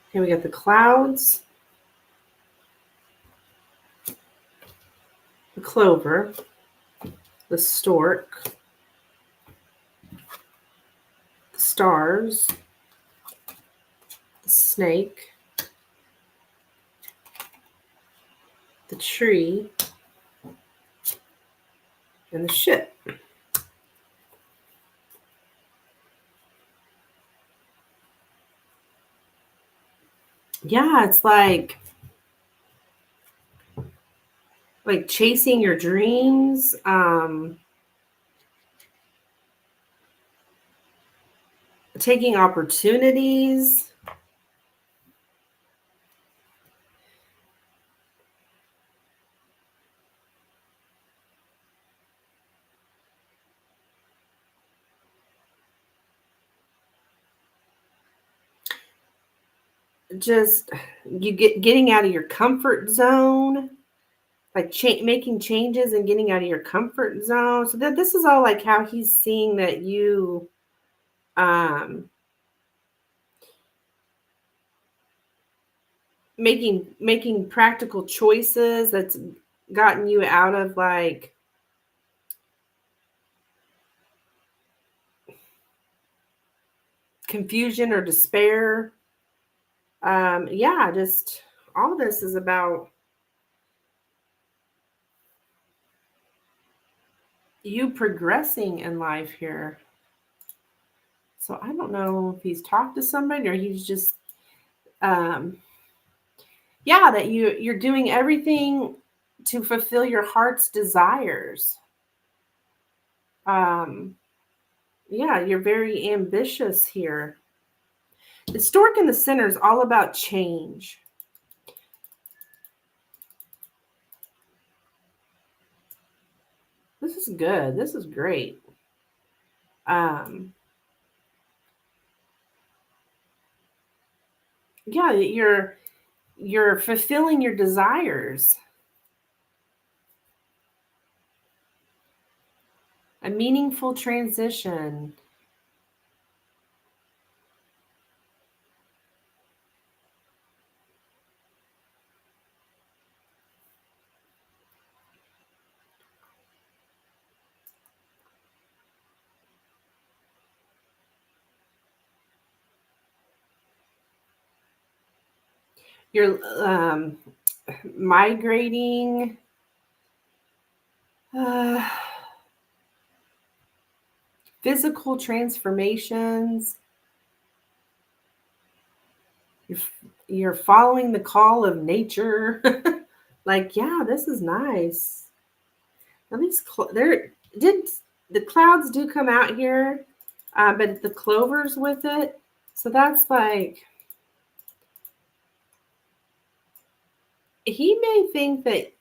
Okay, we got the clouds, the clover, the stork, the stars, the snake, the tree, and the ship. Yeah, it's like chasing your dreams, taking opportunities. Just getting out of your comfort zone, like making changes and getting out of your comfort zone. So that this is all like how he's seeing that you making practical choices that's gotten you out of like confusion or despair. Yeah, just all of this is about you progressing in life here. So I don't know if he's talked to somebody or he's just yeah, that you're doing everything to fulfill your heart's desires. Yeah, you're very ambitious here. The stork in the center is all about change. This is good. This is great. Yeah, you're fulfilling your desires. A meaningful transition. You're migrating. Physical transformations. You're following the call of nature. Like, yeah, this is nice. At least there did the clouds do come out here, but the clovers with it. So that's like, he may think that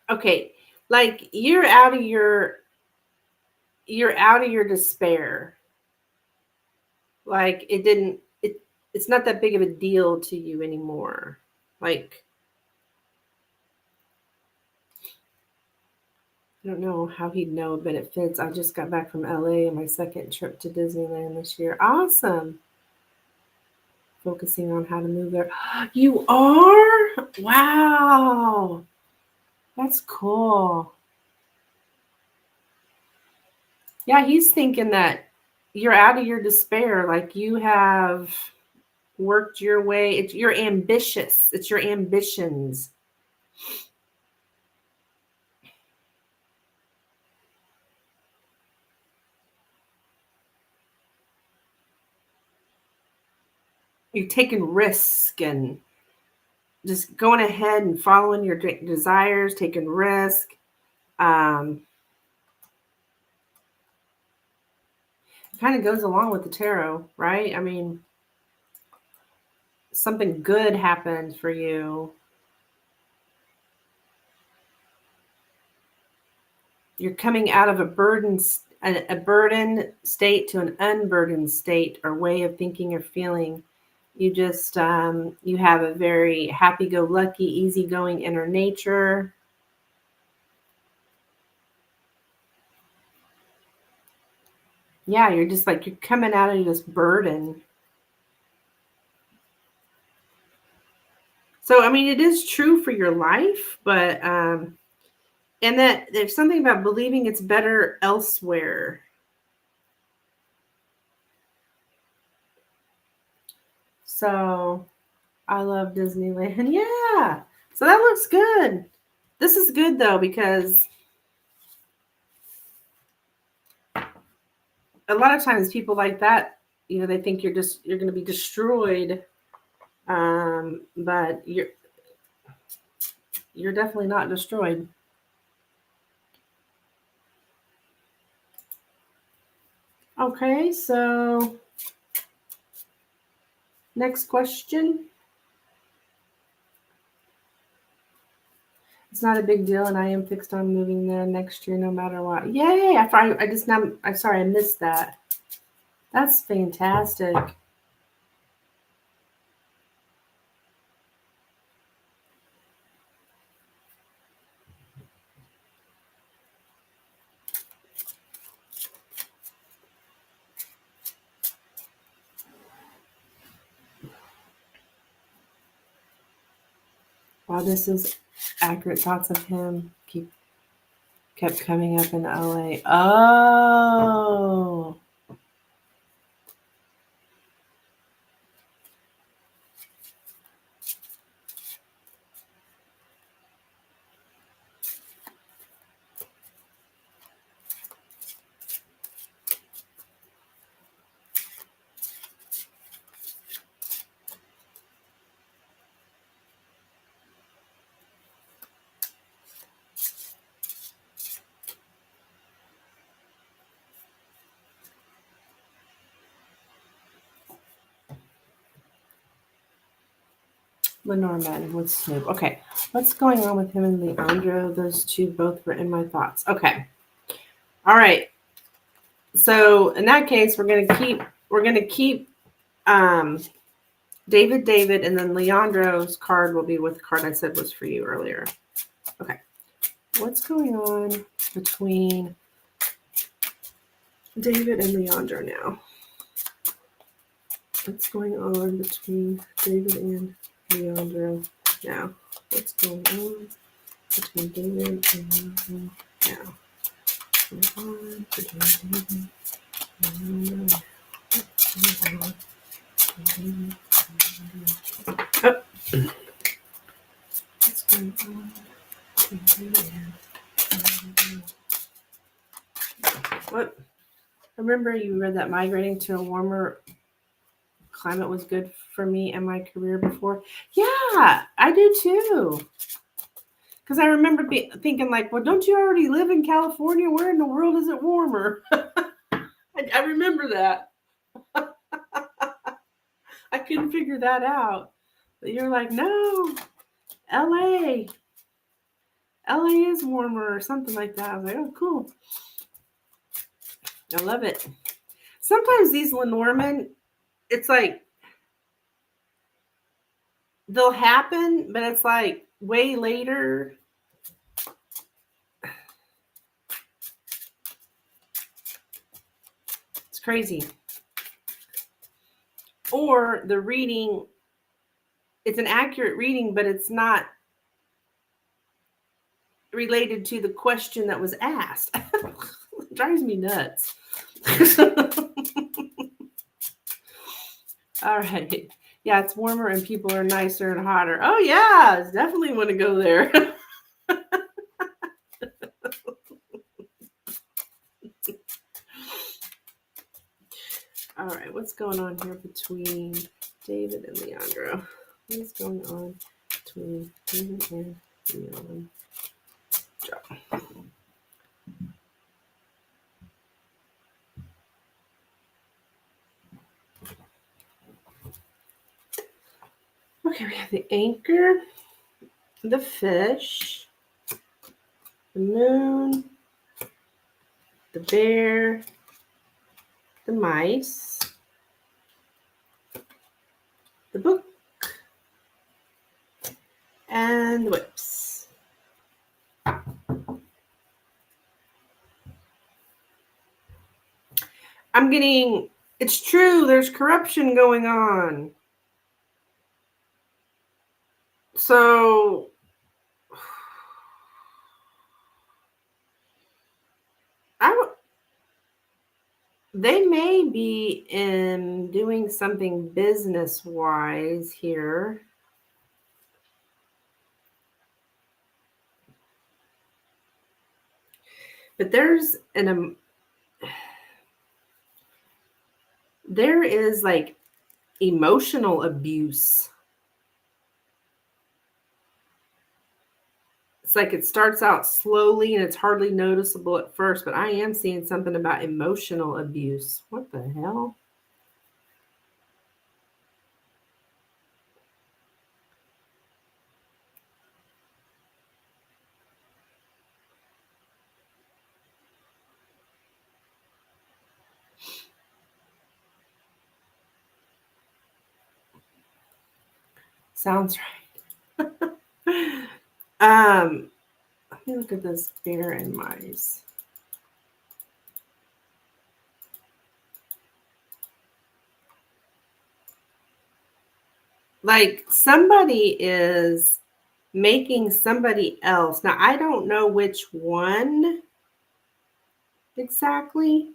okay, like you're out of your despair. Like it's not that big of a deal to you anymore. Like, I don't know how he'd know, but it fits. I just got back from LA and my second trip to Disneyland this year. Awesome. Focusing on how to move there. You are? Wow. That's cool. Yeah, he's thinking that you're out of your despair. Like, you have worked your way. You're ambitious. It's your ambitions. You're taking risk and just going ahead and following your desires, taking risk. Kind of goes along with the tarot, right? I mean, something good happened for you. You're coming out of a burdened state to an unburdened state or way of thinking or feeling. You just you have a very happy-go-lucky, easygoing inner nature. Yeah, you're just like, you're coming out of this burden. So, I mean, it is true for your life, but and that there's something about believing it's better elsewhere. So, I love Disneyland. Yeah. So that looks good. This is good though, because a lot of times people like that, they think you're going to be destroyed. But you're definitely not destroyed. Okay, so next question. It's not a big deal, and I am fixed on moving there next year, no matter what. Yay! I'm sorry, I missed that. That's fantastic. Wow, this is accurate thoughts of him. Kept coming up in LA. Oh. Lenormand with Snoop. Okay, what's going on with him and Leandro? Those two both were in my thoughts. Okay, all right. So in that case, we're gonna keep David, and then Leandro's card will be with the card I said was for you earlier. Okay. What's going on between David and Leandro now? What's going on between David and Leandro now? What's going on between David and Leandro now? What's going on between David and Leandro now? What's going on between David and Leandro? Oh. What's going on between David and Leandro? What? Remember you read that migrating to a warmer climate was good for me and my career before? Yeah, I do too. Because I remember thinking like, well, don't you already live in California? Where in the world is it warmer? I remember that. I couldn't figure that out. But you're like, no, LA. LA is warmer or something like that. I was like, oh, cool. I love it. Sometimes these Lenormand, it's like, they'll happen, but it's like way later. It's crazy. Or the reading, it's an accurate reading, but it's not related to the question that was asked. It drives me nuts. All right. Yeah, it's warmer and people are nicer and hotter. Oh, yeah, definitely want to go there. All right, what's going on here between David and Leandro? What is going on between David and Leandro? Okay, we have the anchor, the fish, the moon, the bear, the mice, the book, and the whips. I'm getting, it's true, there's corruption going on. So, they may be in doing something business-wise here. But there is like emotional abuse. It's like it starts out slowly and it's hardly noticeable at first, but I am seeing something about emotional abuse. What the hell? Sounds right. Let me look at this bear and mice. Like somebody is making somebody else. Now, I don't know which one exactly,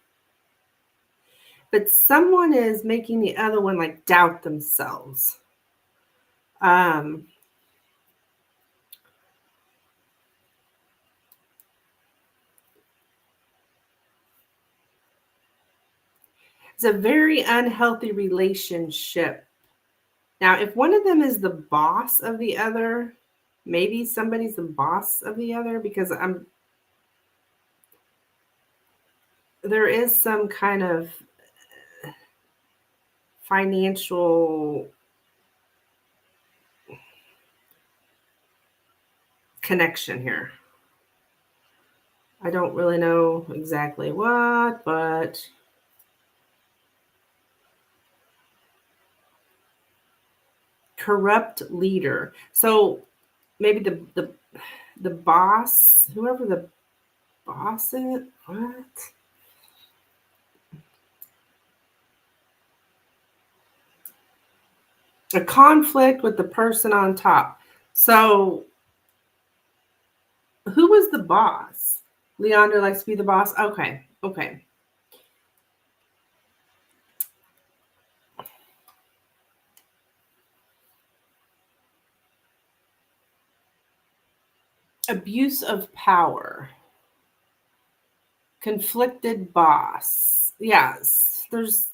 but someone is making the other one like doubt themselves. It's a very unhealthy relationship. Now, if one of them is the boss of the other, maybe somebody's the boss of the other, because there is some kind of financial connection here. I don't really know exactly what, but corrupt leader. So maybe the boss, whoever the boss is, what? A conflict with the person on top. So who was the boss? Leander likes to be the boss. Okay. Okay. Abuse of power. Conflicted boss. Yes. There's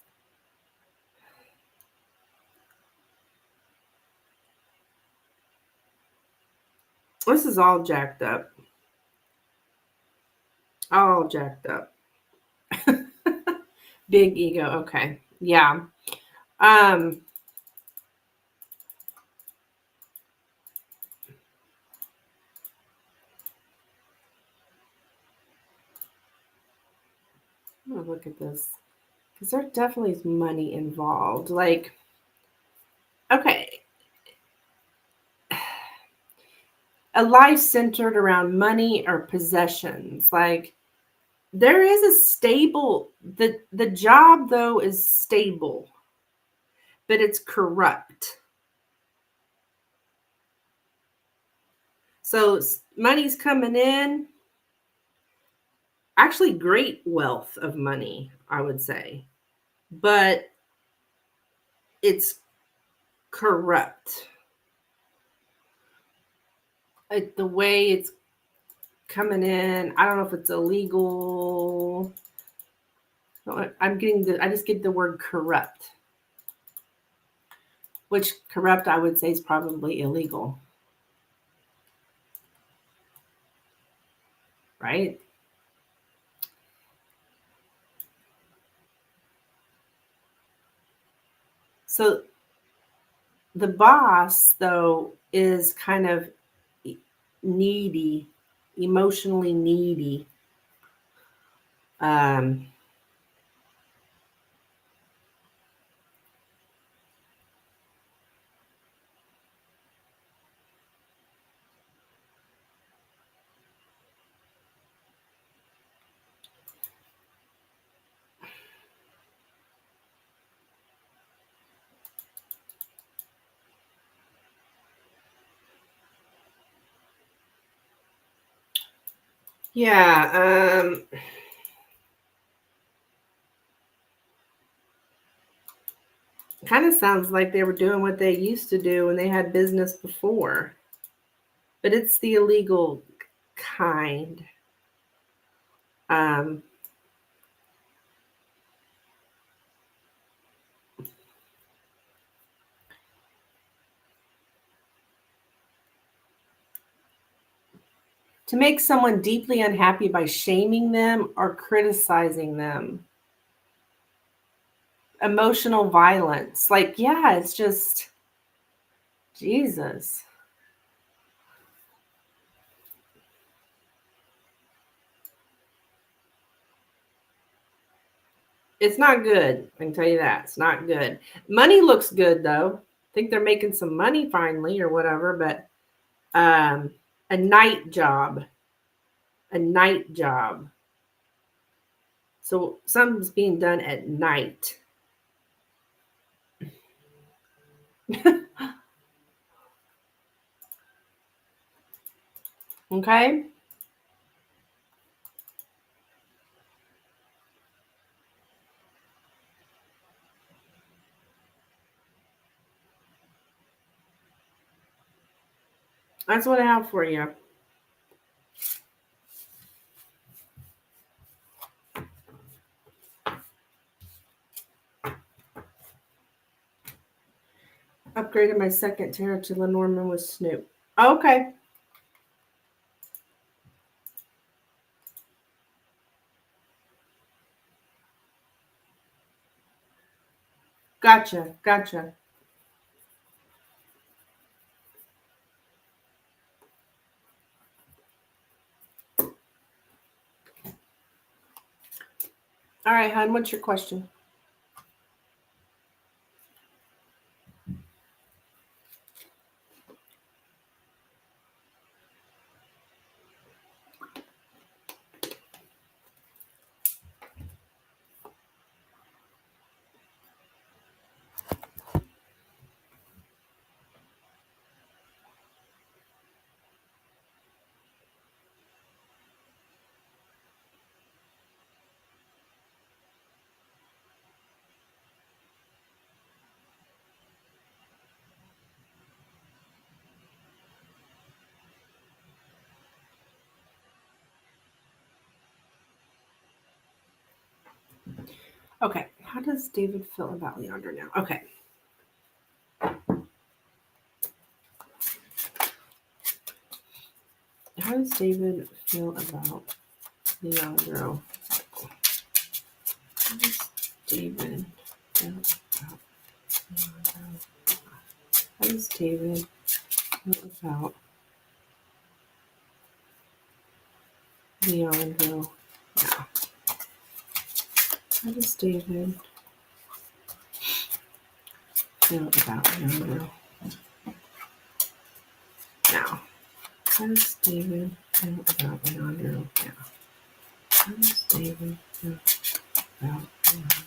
this is all jacked up. All jacked up. Big ego. Okay. Yeah. Um I'm gonna look at this. Because there definitely is money involved. Like, okay. A life centered around money or possessions. Like there is a stable the job though is stable, but it's corrupt. So money's coming in, actually great wealth of money, I would say, but it's corrupt. The way it's coming in, I don't know if it's illegal. I just get the word corrupt, which corrupt I would say is probably illegal, right? So the boss, though, is kind of needy, emotionally needy. Um, yeah. Kind of sounds like they were doing what they used to do when they had business before, but it's the illegal kind. Um, to make someone deeply unhappy by shaming them or criticizing them. Emotional violence. Like, yeah, it's just Jesus. It's not good. I can tell you that. It's not good. Money looks good though. I think they're making some money finally or whatever, but a night job. A night job. So something's being done at night. Okay? That's what I have for you. Upgraded my second tarot to Lenormand with Snoop. Okay. Gotcha. Gotcha. All right, hon, what's your question? Okay, how does David feel about Leander now? Okay. How does David feel about Leandro? How does David feel about Leandro? How does David feel about Leandro now? How does David feel about Leandro now? How does David feel about Leandro now? How does David feel about Leandro?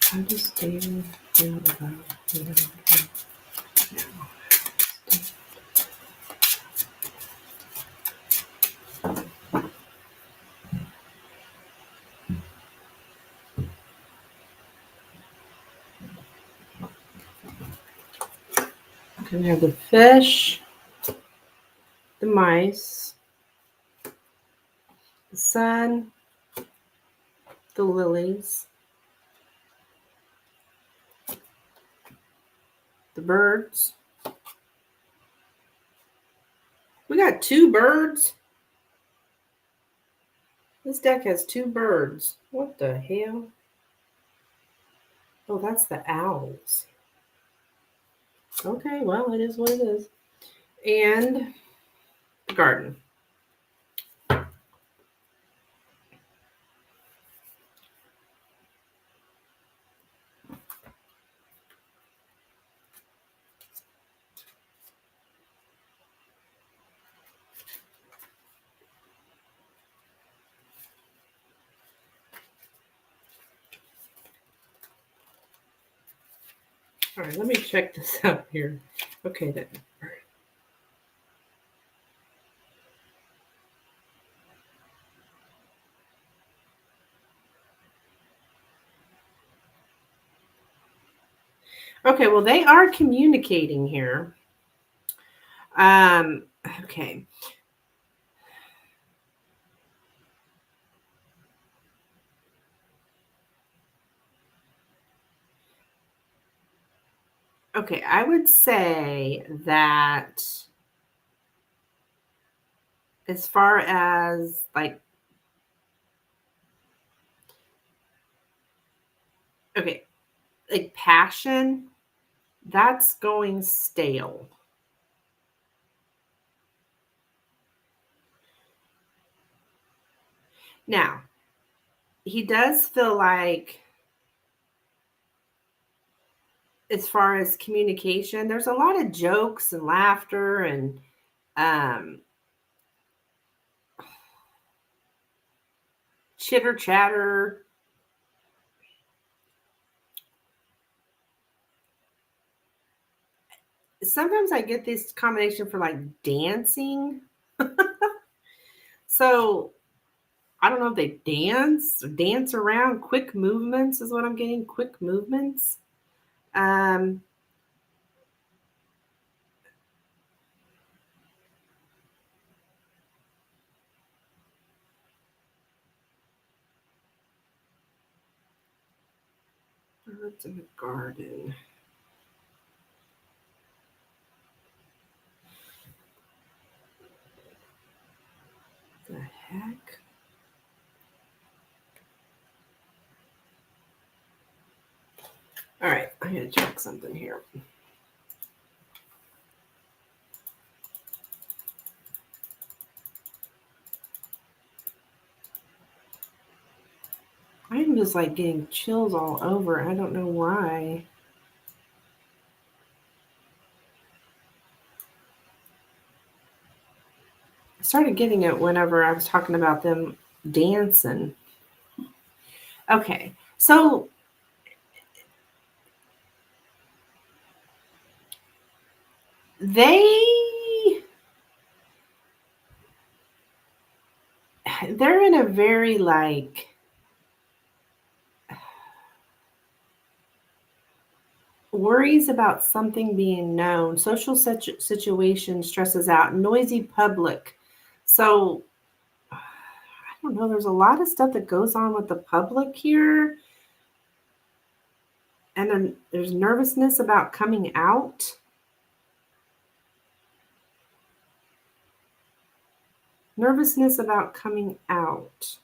How does David feel about Leandro now? Okay, we have the fish, the mice, the sun, the lilies, the birds. We got 2 birds. This deck has 2 birds. What the hell? Oh, that's the owls. Okay, well, it is what it is. And the garden. All right, let me check this out here. Okay, then. Okay, well, they are communicating here. Okay. Okay, I would say that as far as like, okay, like passion, that's going stale. Now, he does feel like, as far as communication, there's a lot of jokes and laughter and chitter chatter. Sometimes I get this combination for like dancing. So I don't know if they dance around. Quick movements is what I'm getting. Quick movements. Um, Birds in the garden. The heck? All right, I'm gonna check something here. I'm just like getting chills all over. I don't know why. I started getting it whenever I was talking about them dancing. Okay, so they're in a very like worries about something being known, social situation stresses out, noisy public. So don't know. There's a lot of stuff that goes on with the public here. And then there's nervousness about coming out. Nervousness about coming out.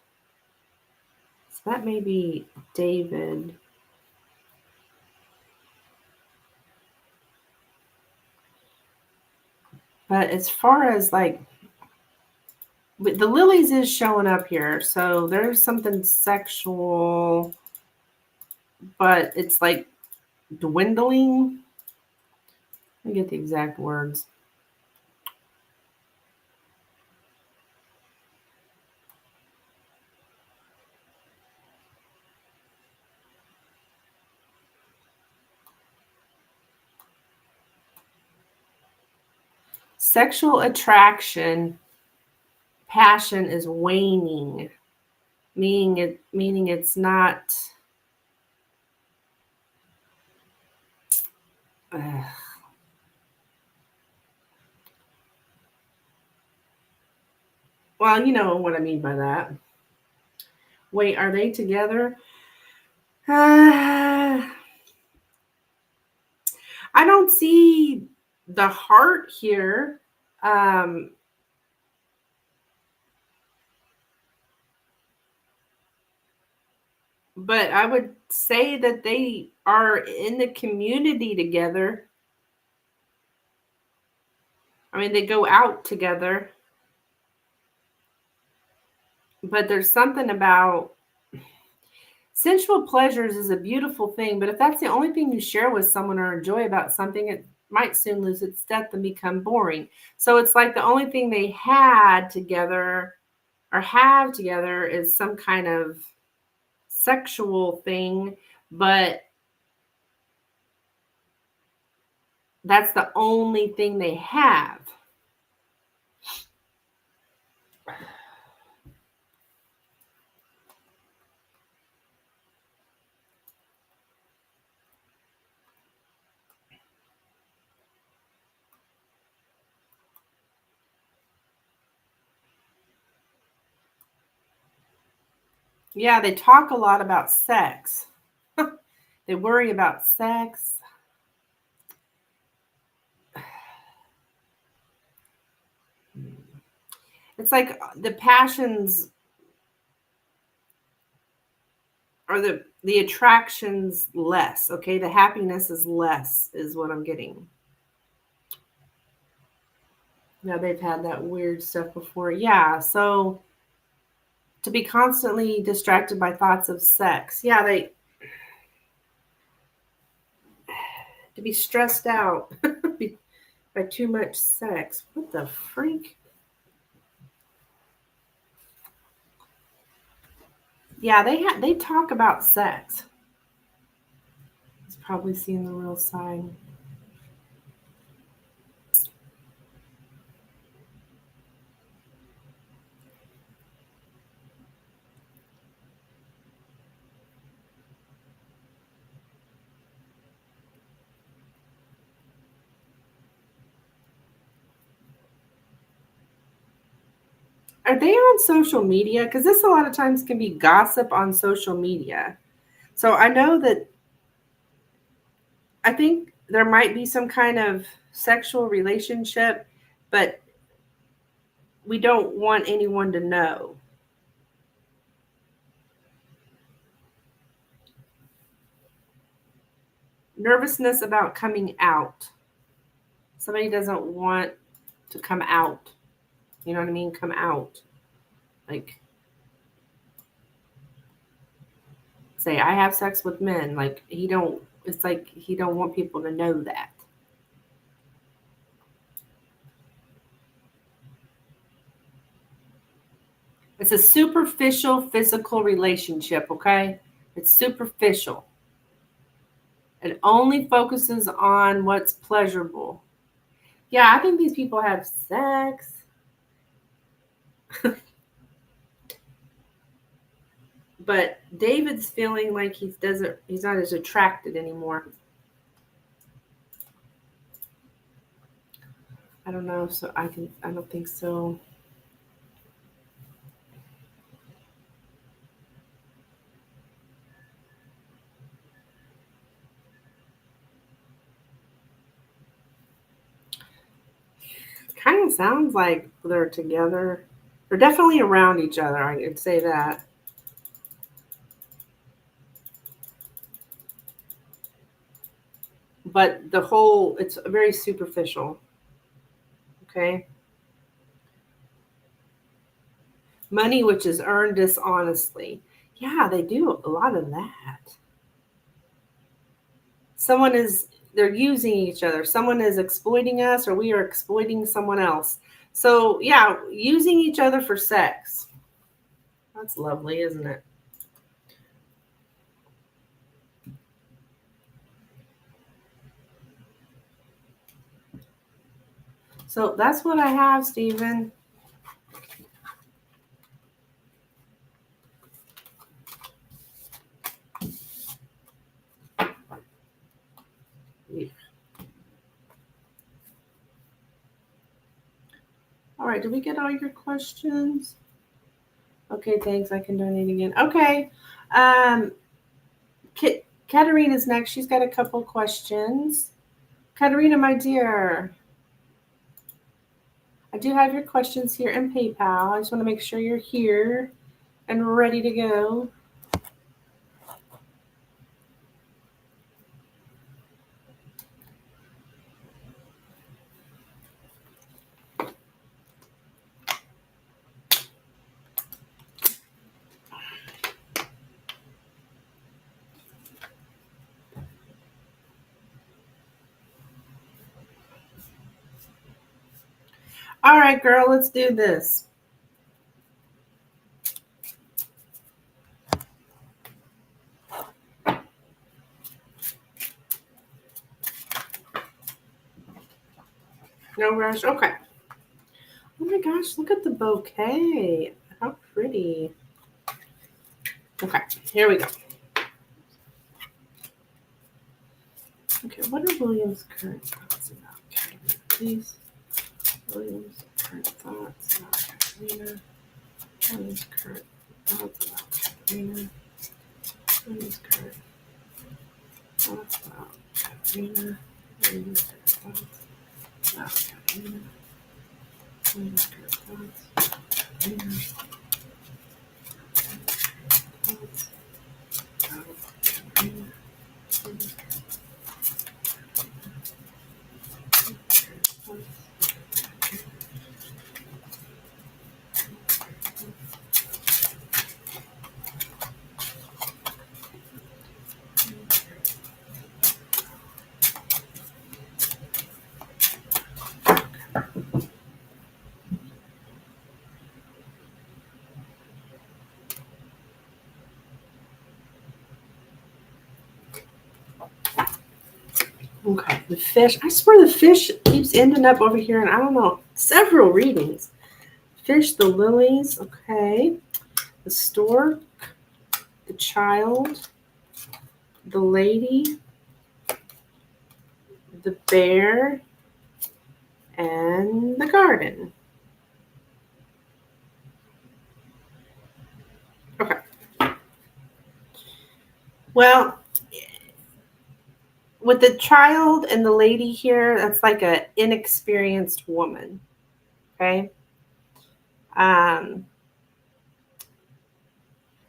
So that may be David. But as far as like, the lilies is showing up here. So there's something sexual, but it's like dwindling. Let me get the exact words. Sexual attraction, passion is waning, meaning it's not. Well, you know what I mean by that. Wait, are they together? I don't see the heart here. But I would say that they are in the community together. I mean, they go out together. But there's something about sensual pleasures is a beautiful thing. But if that's the only thing you share with someone or enjoy about something, it might soon lose its depth and become boring. So it's like the only thing they had together or have together is some kind of sexual thing, but that's the only thing they have. Yeah, they talk a lot about sex. They worry about sex. It's like the passions or the attractions less. Okay, the happiness is less, is what I'm getting. Now they've had that weird stuff before. Yeah, so to be constantly distracted by thoughts of sex. Yeah, they to be stressed out by too much sex. What the freak? Yeah, they talk about sex. It's probably seeing the real side. Are they on social media? Because this a lot of times can be gossip on social media. So I know that I think there might be some kind of sexual relationship, but we don't want anyone to know. Nervousness about coming out. Somebody doesn't want to come out. You know what I mean? Come out. Like say I have sex with men. Like he don't it's like he don't want people to know that. It's a superficial physical relationship, okay? It's superficial. It only focuses on what's pleasurable. Yeah, I think these people have sex. But David's feeling like he's not as attracted anymore. I don't know, so I don't think so. kind of sounds like they're together. They're definitely around each other, I could say that. But it's very superficial. Okay. Money which is earned dishonestly. Yeah, they do a lot of that. They're using each other. Someone is exploiting us, or we are exploiting someone else. So, yeah, using each other for sex. That's lovely, isn't it? So that's what I have, Stephen. Yeah. All right, did we get all your questions? Okay, thanks. I can donate again. Okay. Um, Katerina's next. She's got a couple questions. Katerina, my dear, I do have your questions here in PayPal. I just want to make sure you're here and ready to go. All right, girl, let's do this. No rush. Okay. Oh my gosh, look at the bouquet. How pretty. Okay, here we go. Okay, what are William's current thoughts about Katerina? Please. William's current thoughts about Katerina. William's current thoughts about Katerina. William's current thoughts about Katerina. William's current thoughts about Katerina. William's current thoughts about Katerina. Thoughts about Katerina. Okay, the fish. I swear the fish keeps ending up over here, and I don't know, several readings. Fish, the lilies, okay. The stork, the child, the lady, the bear, and the garden. Okay. Well, with the child and the lady here, that's like an inexperienced woman. Okay. Um,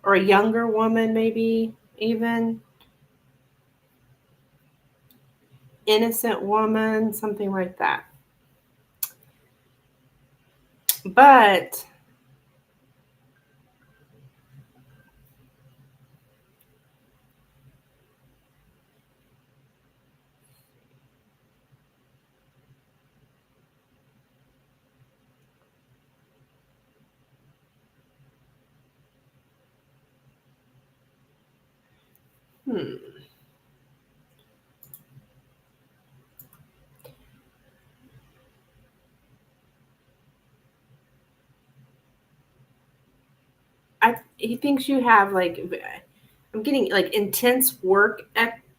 or a younger woman, maybe even innocent woman, something like that. But he thinks you have like, I'm getting like intense work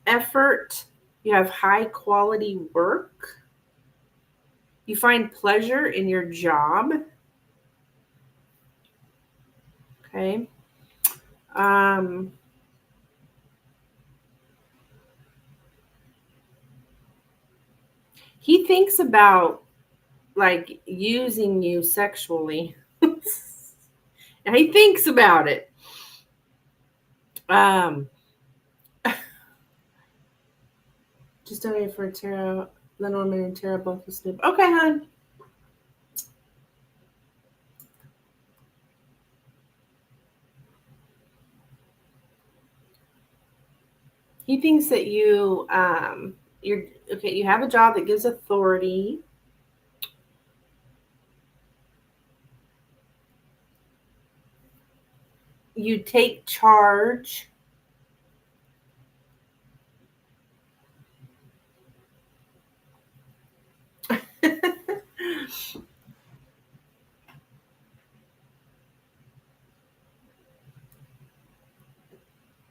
effort. You have high quality work. You find pleasure in your job. Okay. Um, he thinks about like using you sexually. He thinks about it. Just donated for Tara, Lenormand and Tara both with Snoop. Okay, hon. He thinks that you're okay. You have a job that gives authority. You take charge.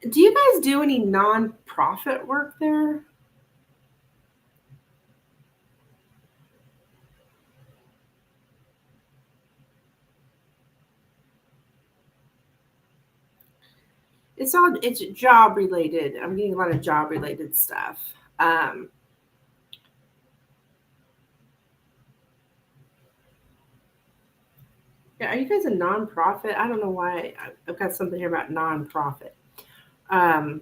Do you guys do any nonprofit work there? It's job related. I'm getting a lot of job related stuff. Yeah, are you guys a nonprofit? I don't know why I've got something here about nonprofit. Um,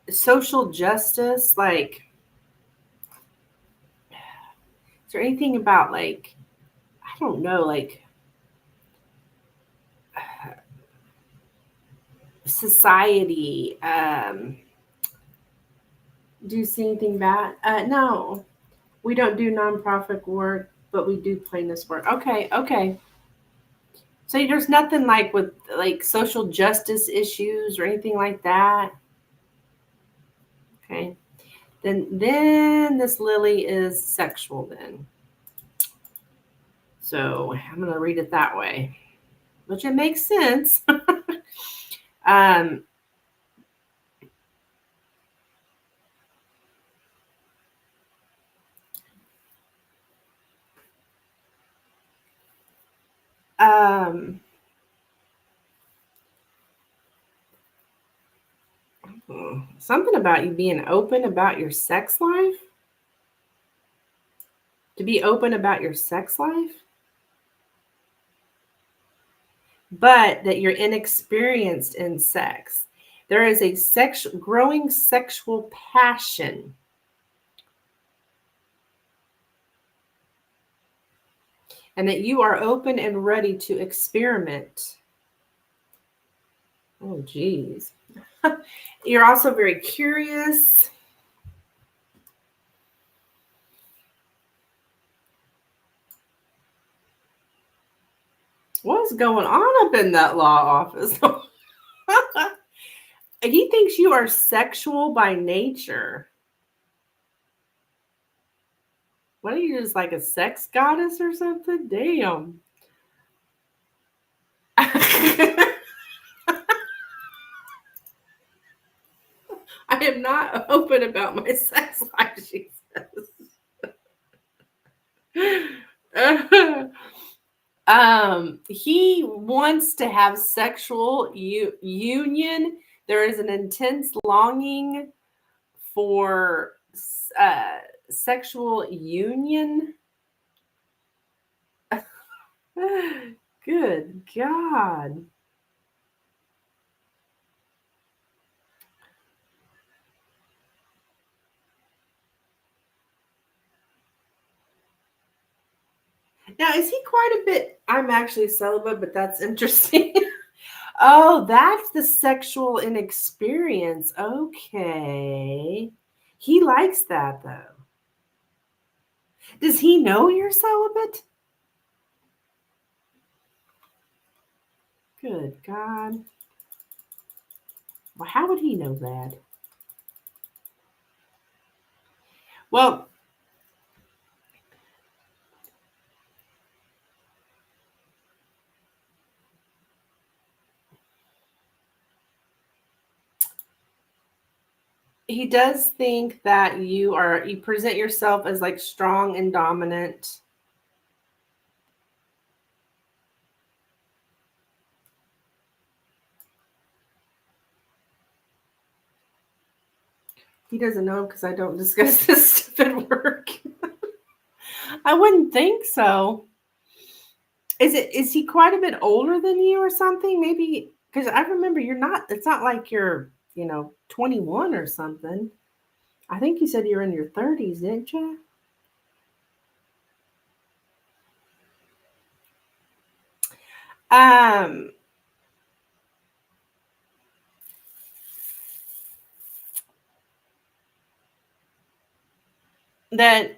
Social justice, like, is there anything about like, I don't know, like society? Do you see anything bad? No, we don't do nonprofit work, but we do plaintiff's work. Okay, okay. So there's nothing like with like social justice issues or anything like that. Okay. Then this Lily is sexual then. So I'm gonna read it that way, which it makes sense. um, um, something about you being open about your sex life. To be open about your sex life, but that you're inexperienced in sex. There is a growing sexual passion, and that you are open and ready to experiment. Oh, geez. You're also very curious. What's going on up in that law office? He thinks you are sexual by nature. What are you, just like a sex goddess or something? Damn. I am not open about my sex life, she says. He wants to have sexual union. There is an intense longing for sexual union. Good God. Now, is he quite a bit? I'm actually celibate, but that's interesting. Oh, that's the sexual inexperience. Okay. He likes that, though. Does he know you're celibate? Good God. Well, how would he know that? Well, He does think that you present yourself as like strong and dominant. He doesn't know because I don't discuss this stuff at work. I wouldn't think so. Is he quite a bit older than you or something? Maybe because I remember it's not like you're, 21 or something. I think you said you were in your 30s, didn't you?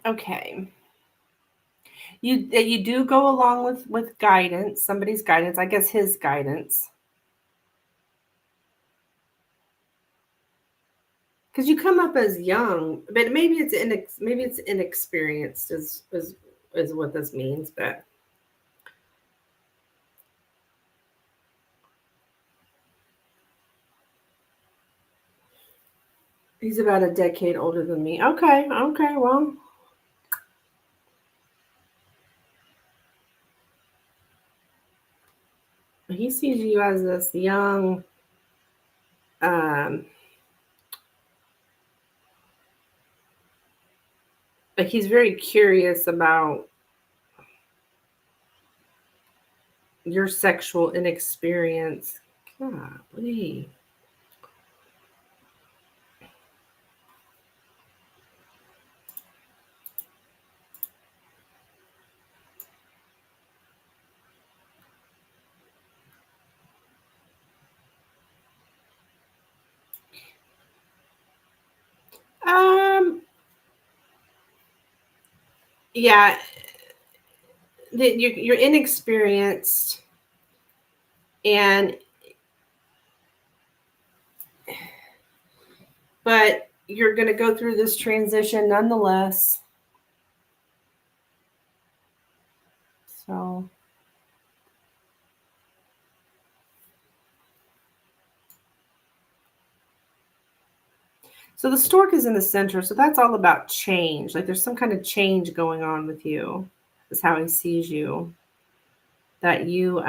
Okay. You do go along with guidance, somebody's guidance, I guess his guidance. Because you come up as young, but maybe it's inexperienced is what this means, but he's about a decade older than me. Okay, well. He sees you as this young, but he's very curious about your sexual inexperience. Golly. Yeah, you're inexperienced, but you're going to go through this transition nonetheless. So the stork is in the center, so that's all about change. Like there's some kind of change going on with you. Is how he sees you. That you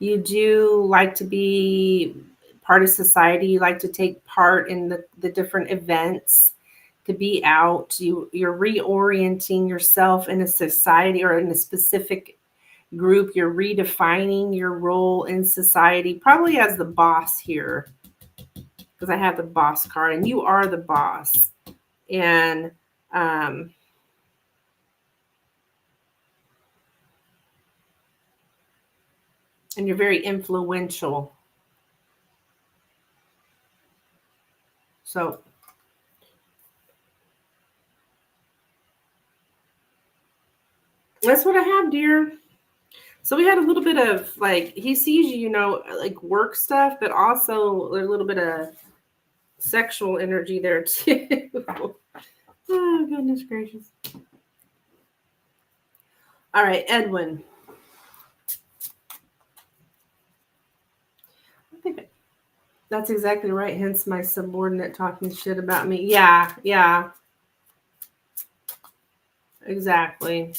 do like to be part of society. You like to take part in the different events, to be out. You're reorienting yourself in a society or in a specific group. You're redefining your role in society, probably as the boss here, because I have the boss card, and you are the boss. And and you're very influential. So that's what I have, dear. So we had a little bit of like, he sees you, like work stuff, but also a little bit of sexual energy there too. Oh, goodness gracious. All right, Edwin. I think that's exactly right. Hence my subordinate talking shit about me. Yeah. Exactly.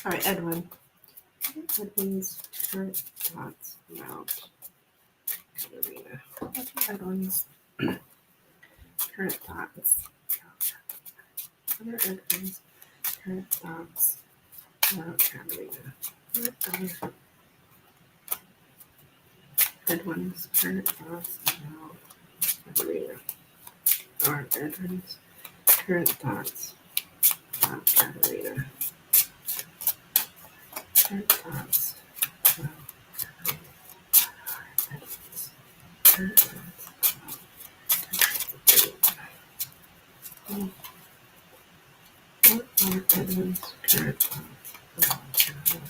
All right, Edwin. Edwin's current thoughts about Karina. Edwin's current thoughts. What are Edwin's current thoughts about Karina? Edwin's current thoughts about Karina. Or Edwin's current thoughts about Karina. Current thoughts about Edwin's current thoughts about Karina. What are Edwin's current thoughts about Karina?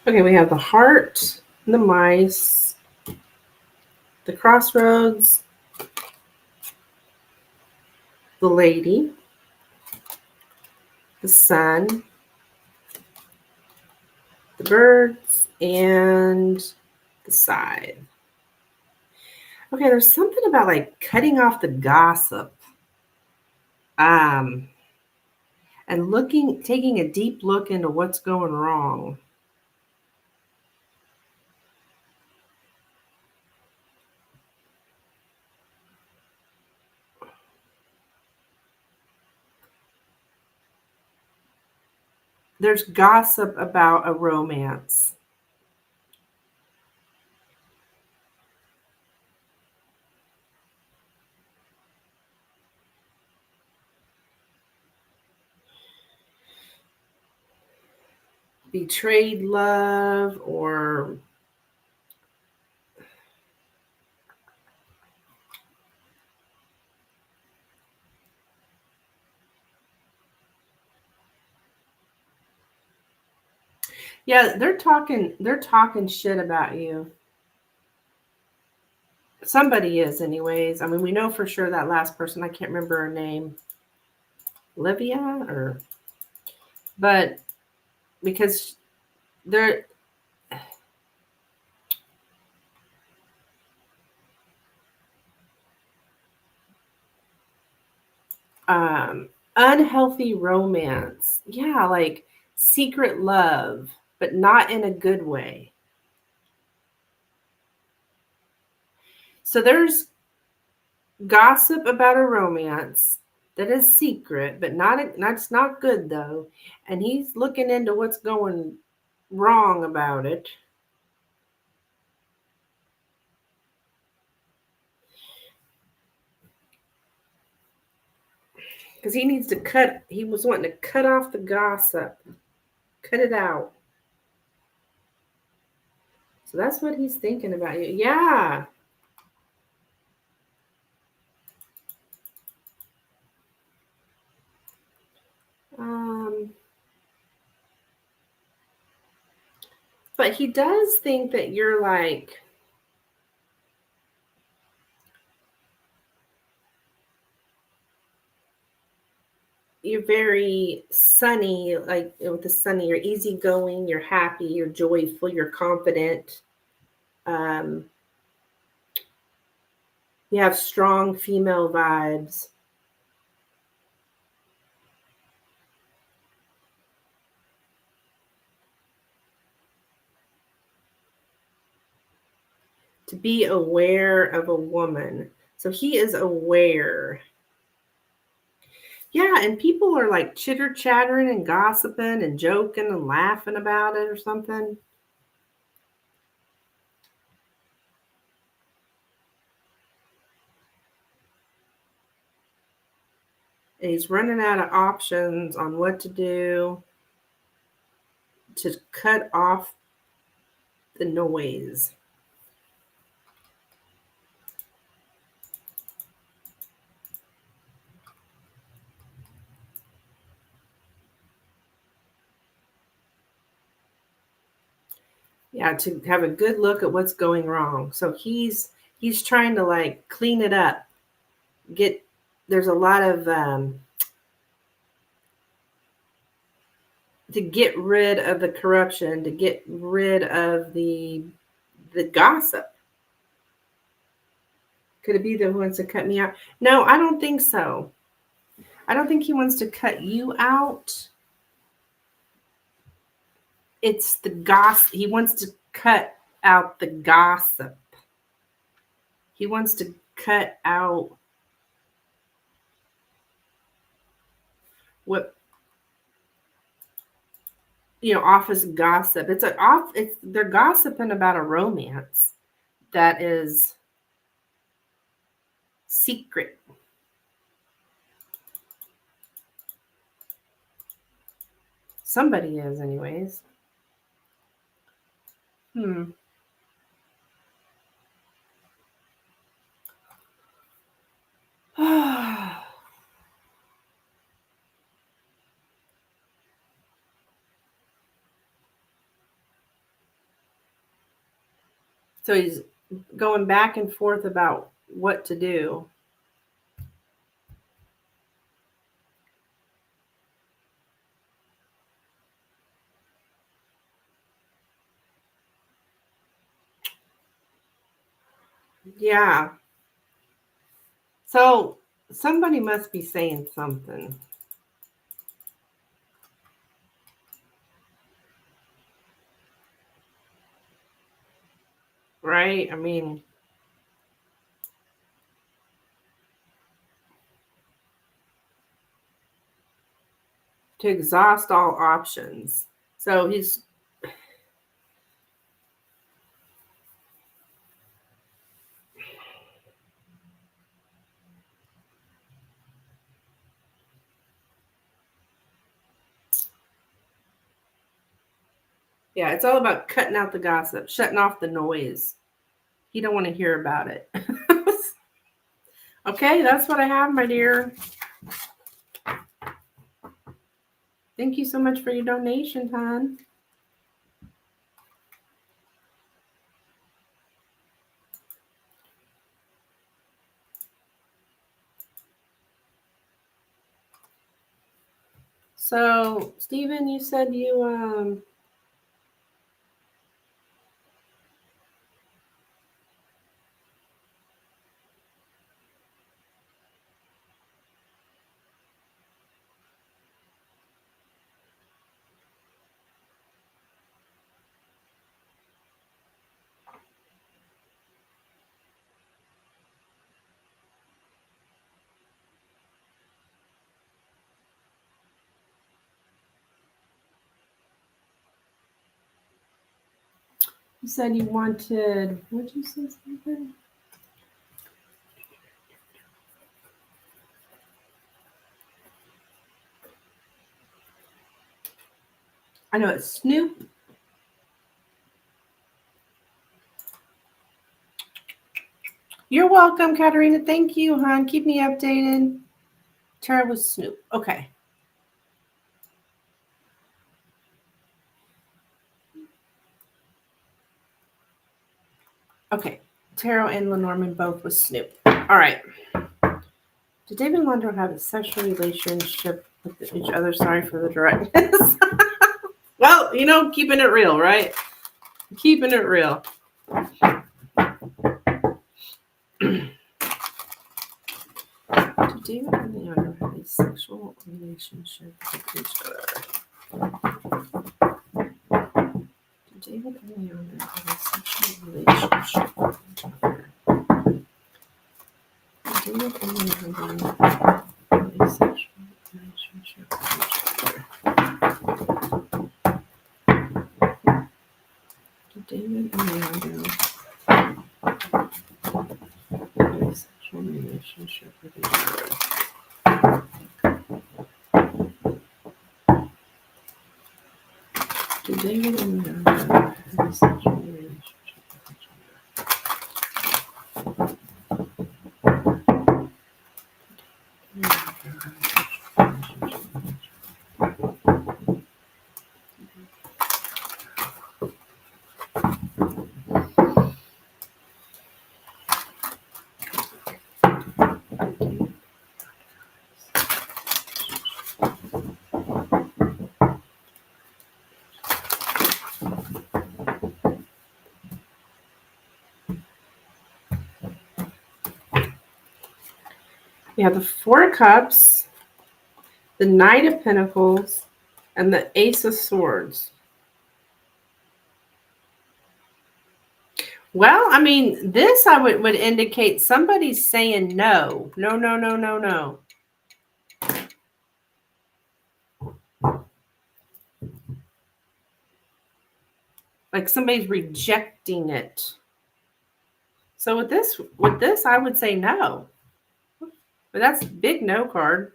Okay, we have the heart, the mice, the crossroads, the lady, the sun, the birds, and the side. Okay, there's something about like cutting off the gossip. Um, and taking a deep look into what's going wrong. There's gossip about a romance. Betrayed love or yeah, they're talking shit about you. Somebody is anyways. I mean, we know for sure that last person, I can't remember her name. Livia or but because they're unhealthy romance. Yeah, like secret love, but not in a good way. So there's gossip about a romance that is secret, but that's not good though. And he's looking into what's going wrong about it. Because he was wanting to cut off the gossip, cut it out. So that's what he's thinking about you. Yeah. Um, but he does think that you're very sunny, like with the sunny, you're easygoing, you're happy, you're joyful, you're confident. Um, you have strong female vibes. To be aware of a woman. So he is aware. Yeah, and people are like chitter chattering and gossiping and joking and laughing about it or something. And he's running out of options on what to do to cut off the noise. Yeah, to have a good look at what's going wrong. So he's trying to like clean it up. Get there's a lot of to get rid of the corruption, to get rid of the gossip. Could it be that he wants to cut me out? No, I don't think so. I don't think he wants to cut you out. It's the gossip. He wants to cut out the gossip. He wants to cut out what office gossip. It's they're gossiping about a romance that is secret. Somebody is, anyways. Hmm. So he's going back and forth about what to do. Yeah. So somebody must be saying something. Right? I mean, to exhaust all options. So he's yeah, it's all about cutting out the gossip, shutting off the noise. You don't want to hear about it. Okay, that's what I have, my dear. Thank you so much for your donation, hon. So, Stephen, you said you said you wanted, what'd you say, Stephen? I know it's Snoop. You're welcome, Katarina. Thank you, hon. Keep me updated. Tara was Snoop. Okay. Okay. Tara and Lenormand both with Snoop. All right. Did David and London have a sexual relationship with each other? Sorry for the directness. Well, keeping it real, right? Keeping it real. Did David and Leandro have a sexual relationship with each other? Did David and Leandro have a sexual relationship with each other? Did David and Leandro have a sexual relationship with each other? Did David and Leandro have a sexual relationship with each other? Did David and Leandro have a sexual relationship with each other? We have the Four of Cups, the Knight of Pentacles, and the Ace of Swords. Well, I mean, this I would indicate somebody's saying no. No, no, no, no, no. Like somebody's rejecting it. So with this, I would say no. But that's a big no card.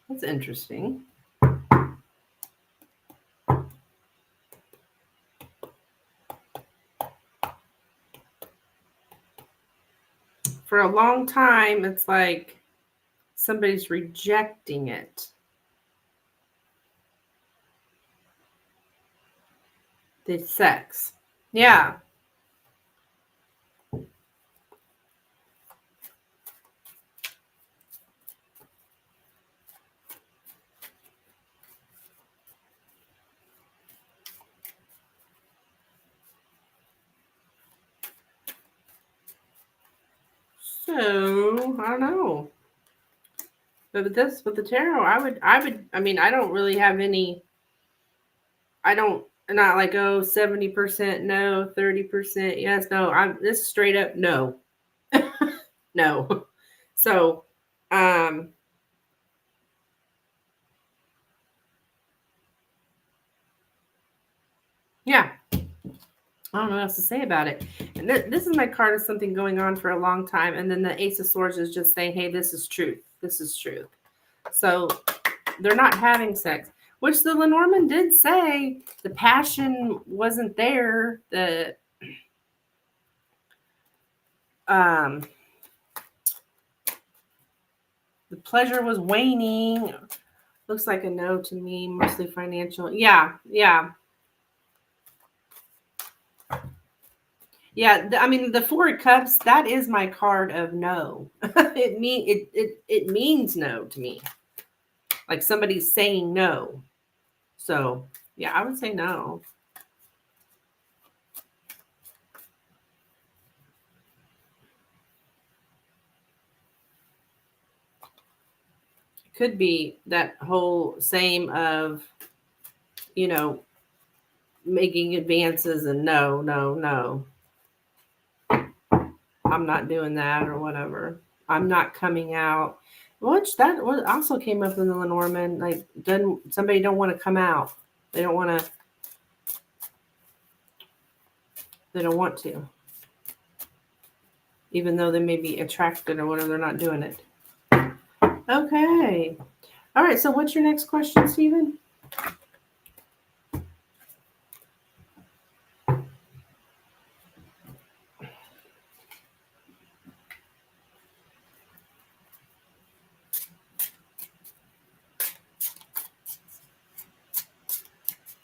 That's interesting. For a long time, it's like somebody's rejecting it. The sex. Yeah. So I don't know. But with the tarot, I mean, I don't really have any, I don't, not like, oh, 70% no, 30% yes, no. I'm this straight up no. No. So, yeah, I don't know what else to say about it. And this is my card of something going on for a long time. And then the Ace of Swords is just saying, hey, this is truth. This is truth. So they're not having sex, which the Lenormand did say the passion wasn't there. The pleasure was waning. Looks like a no to me, mostly financial. Yeah. I mean, the Four of Cups, that is my card of no. It means no to me. Like somebody's saying no. So yeah, I would say no. Could be that whole same of, making advances and no. I'm not doing that or whatever. I'm not coming out. Which that also came up in the Lenormand. Like, somebody don't want to come out. They don't want to. They don't want to. Even though they may be attracted or whatever, they're not doing it. Okay. All right. So what's your next question, Stephen?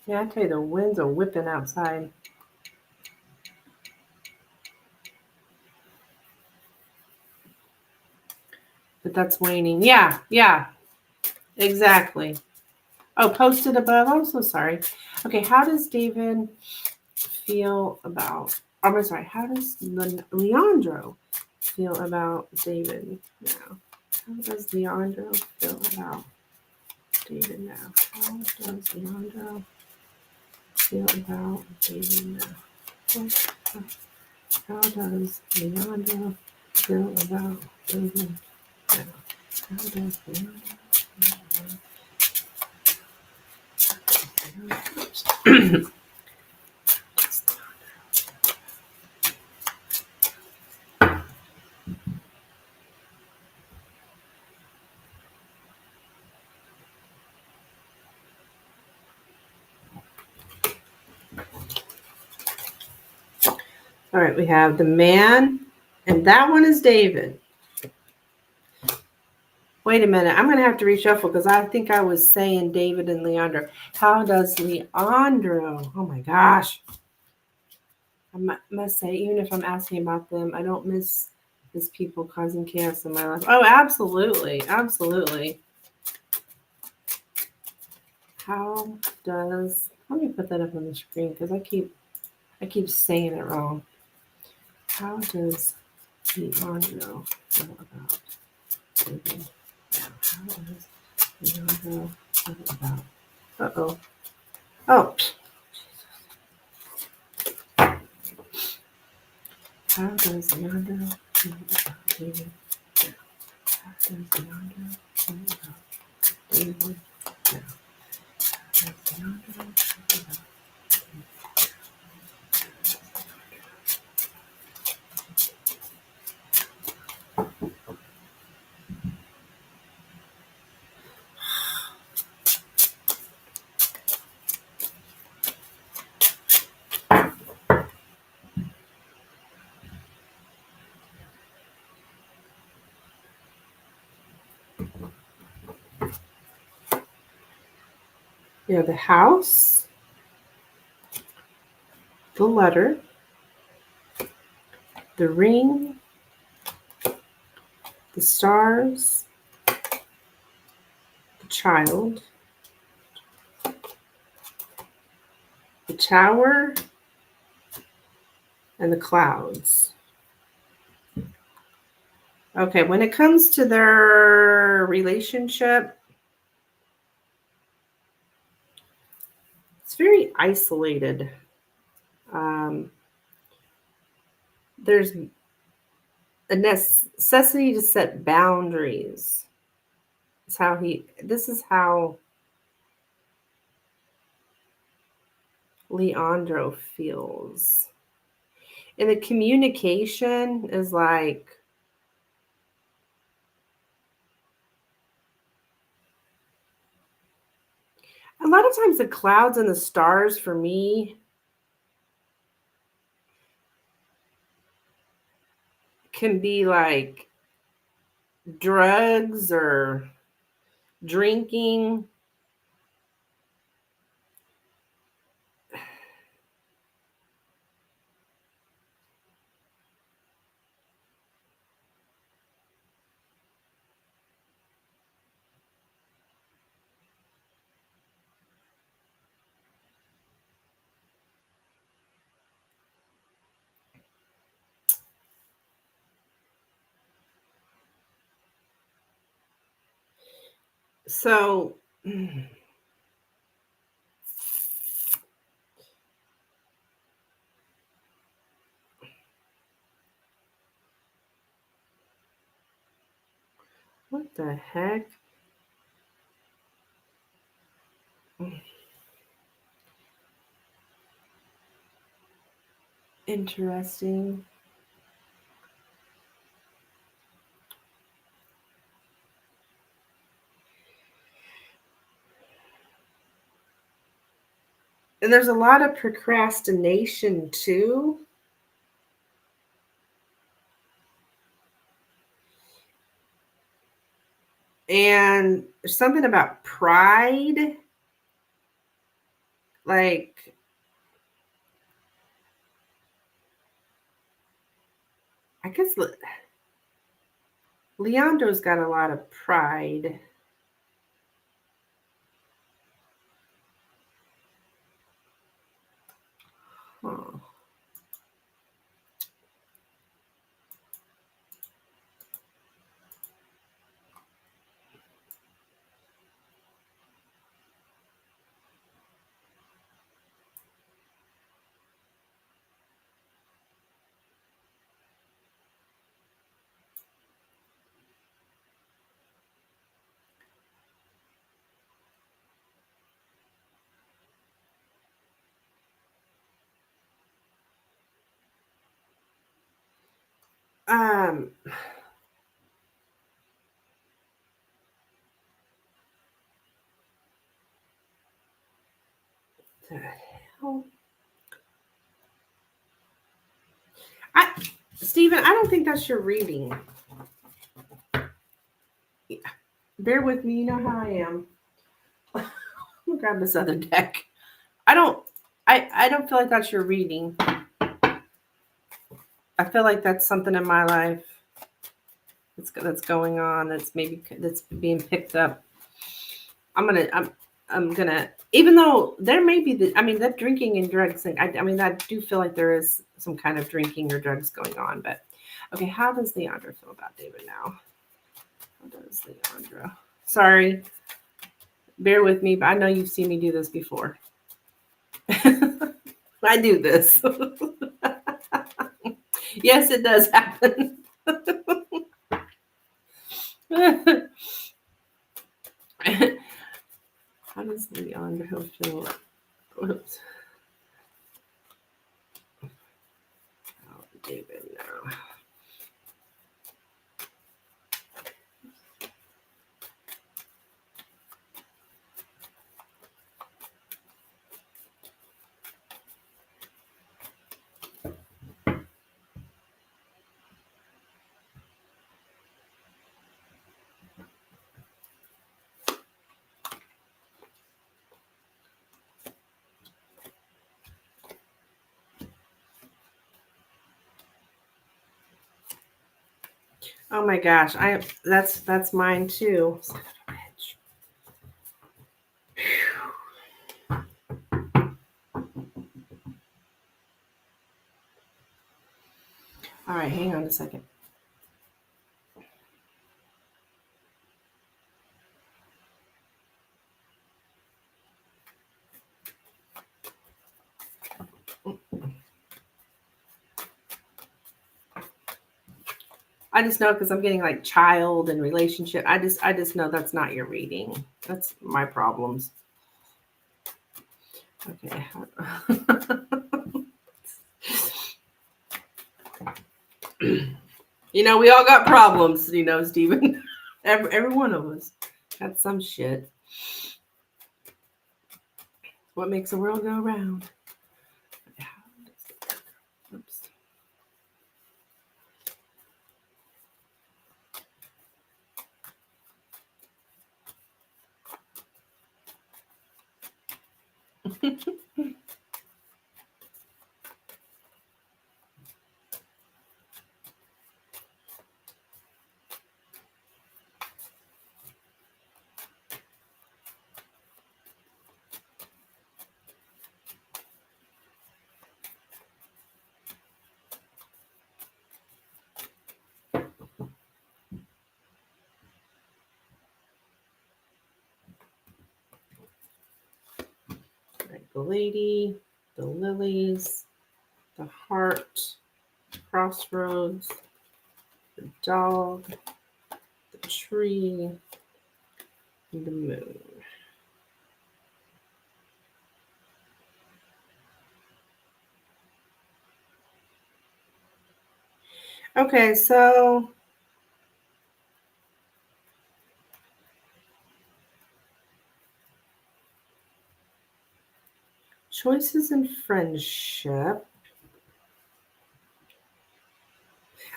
Yeah, I tell you, the winds are whipping outside. But that's waning. Yeah, exactly. Oh, posted above. I'm so sorry. Okay, how does David feel about? I'm sorry. How does Leandro feel about David now? How does Leandro feel about David now? How does Leandro feel about David now? How does Leandro feel about David now? How does Leandro feel about All right, we have the man, and that one is David. Wait a minute, I'm going to have to reshuffle because I think I was saying David and Leandro. How does Leandro? Oh my gosh. I must say, even if I'm asking about them, I don't miss people causing chaos in my life. Oh, absolutely. Absolutely. How does, let me put that up on the screen because I keep saying it wrong. How does Leandro feel about David? How does Leandro feel about? Uh-oh. Oh. How does Leandro feel about David? How does Leandro feel about David? How does Leandro feel about You have the house, the letter, the ring, the stars, the child, the tower, and the clouds. Okay, when it comes to their relationship, it's very isolated. There's a necessity to set boundaries. This is how Leandro feels. And the communication is like, a lot of times the clouds and the stars for me can be like drugs or drinking. So what the heck? Interesting. And there's a lot of procrastination too. And there's something about pride. Like, I guess Leandro's got a lot of pride. Huh. Um, the hell? Stephen, I don't think that's your reading. Bear with me, you know how I am. I'm gonna grab this other deck. I don't feel like that's your reading. I feel like that's something in my life that's going on, that's being picked up. I'm gonna, even though there may be that drinking and drugs thing, I do feel like there is some kind of drinking or drugs going on. But okay, how does Leandro feel about David now? How does Leandro? Sorry, bear with me, but I know you've seen me do this before. I do this. Yes, it does happen. How does Leandro feel? Oops. Oh, David now. Oh my gosh, that's mine too. Son of a bitch. All right, hang on a second. I just know because I'm getting like child and relationship. I just know that's not your reading. That's my problems. Okay. We all got problems, Stephen. Every one of us got some shit. What makes the world go round? Oops. Right, the lady, the lilies, the heart, crossroads, the dog, the tree, and the moon. Okay, so choices in friendship.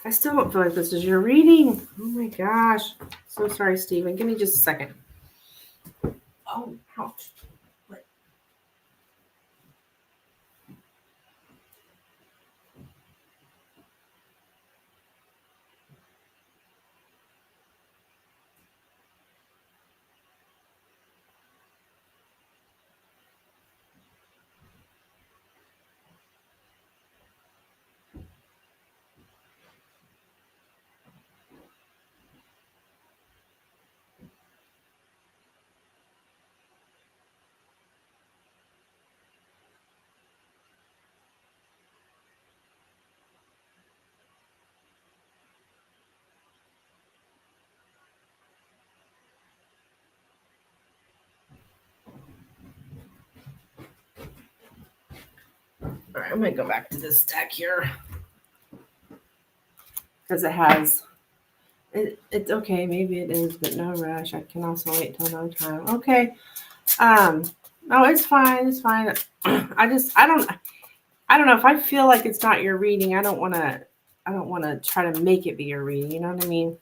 I still don't feel like this is your reading. Oh my gosh. So sorry, Stephen. Give me just a second. Oh, ouch. All right, I'm going to go back to this deck here. Because it has, it's okay, maybe it is, but no rush. I can also wait till no time. Okay. No, it's fine. It's fine. I don't know if I feel like it's not your reading. I don't want to try to make it be your reading. You know what I mean?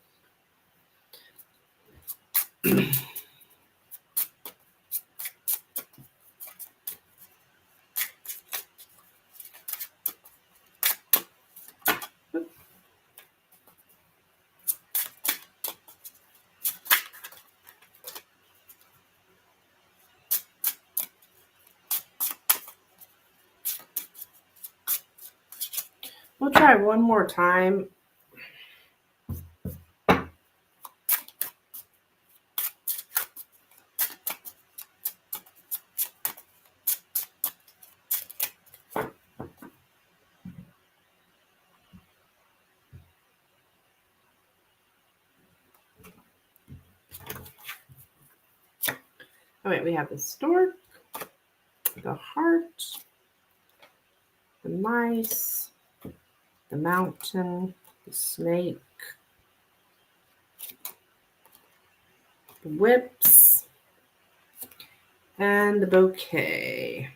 We'll try one more time. All right, we have the stork, the heart, the mice, the mountain, the snake, the whips, and the bouquet.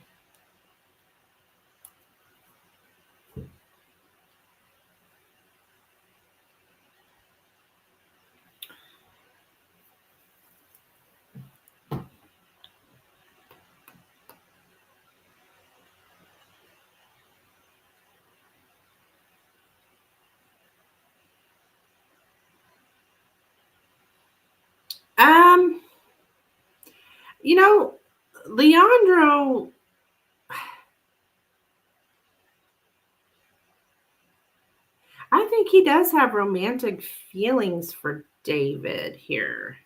You know, Leandro, I think he does have romantic feelings for David here.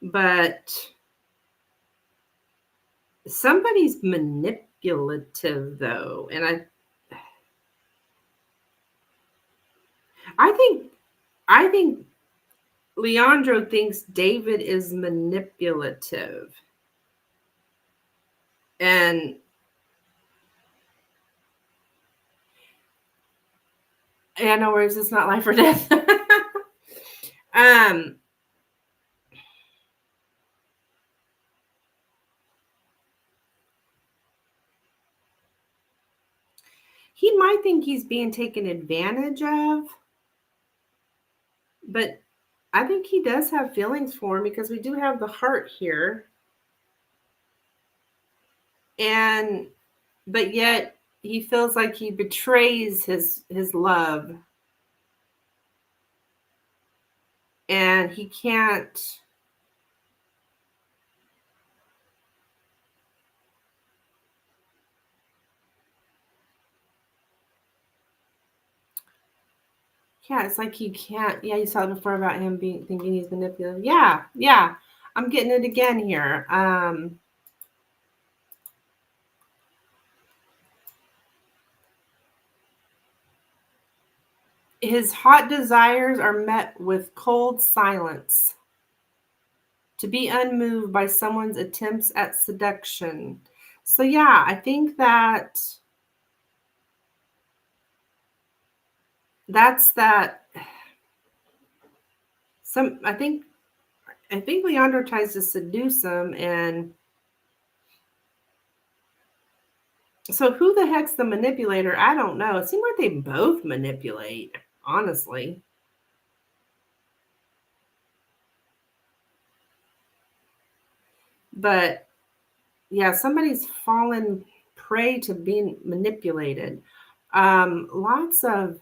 But somebody's manipulative though, and I think Leandro thinks David is manipulative. And in other words, it's not life or death. um he might think he's being taken advantage of, but I think he does have feelings for him because we do have the heart here. And but yet he feels like he betrays his love, and he can't. Yeah, it's like he can't. Yeah, you saw it before about him being thinking he's manipulative. Yeah, I'm getting it again here. His hot desires are met with cold silence. To be unmoved by someone's attempts at seduction. So yeah, I think that's that. I think Leandro tries to seduce him, and so who the heck's the manipulator? I don't know. It seems like they both manipulate, honestly. But yeah, somebody's fallen prey to being manipulated. Lots of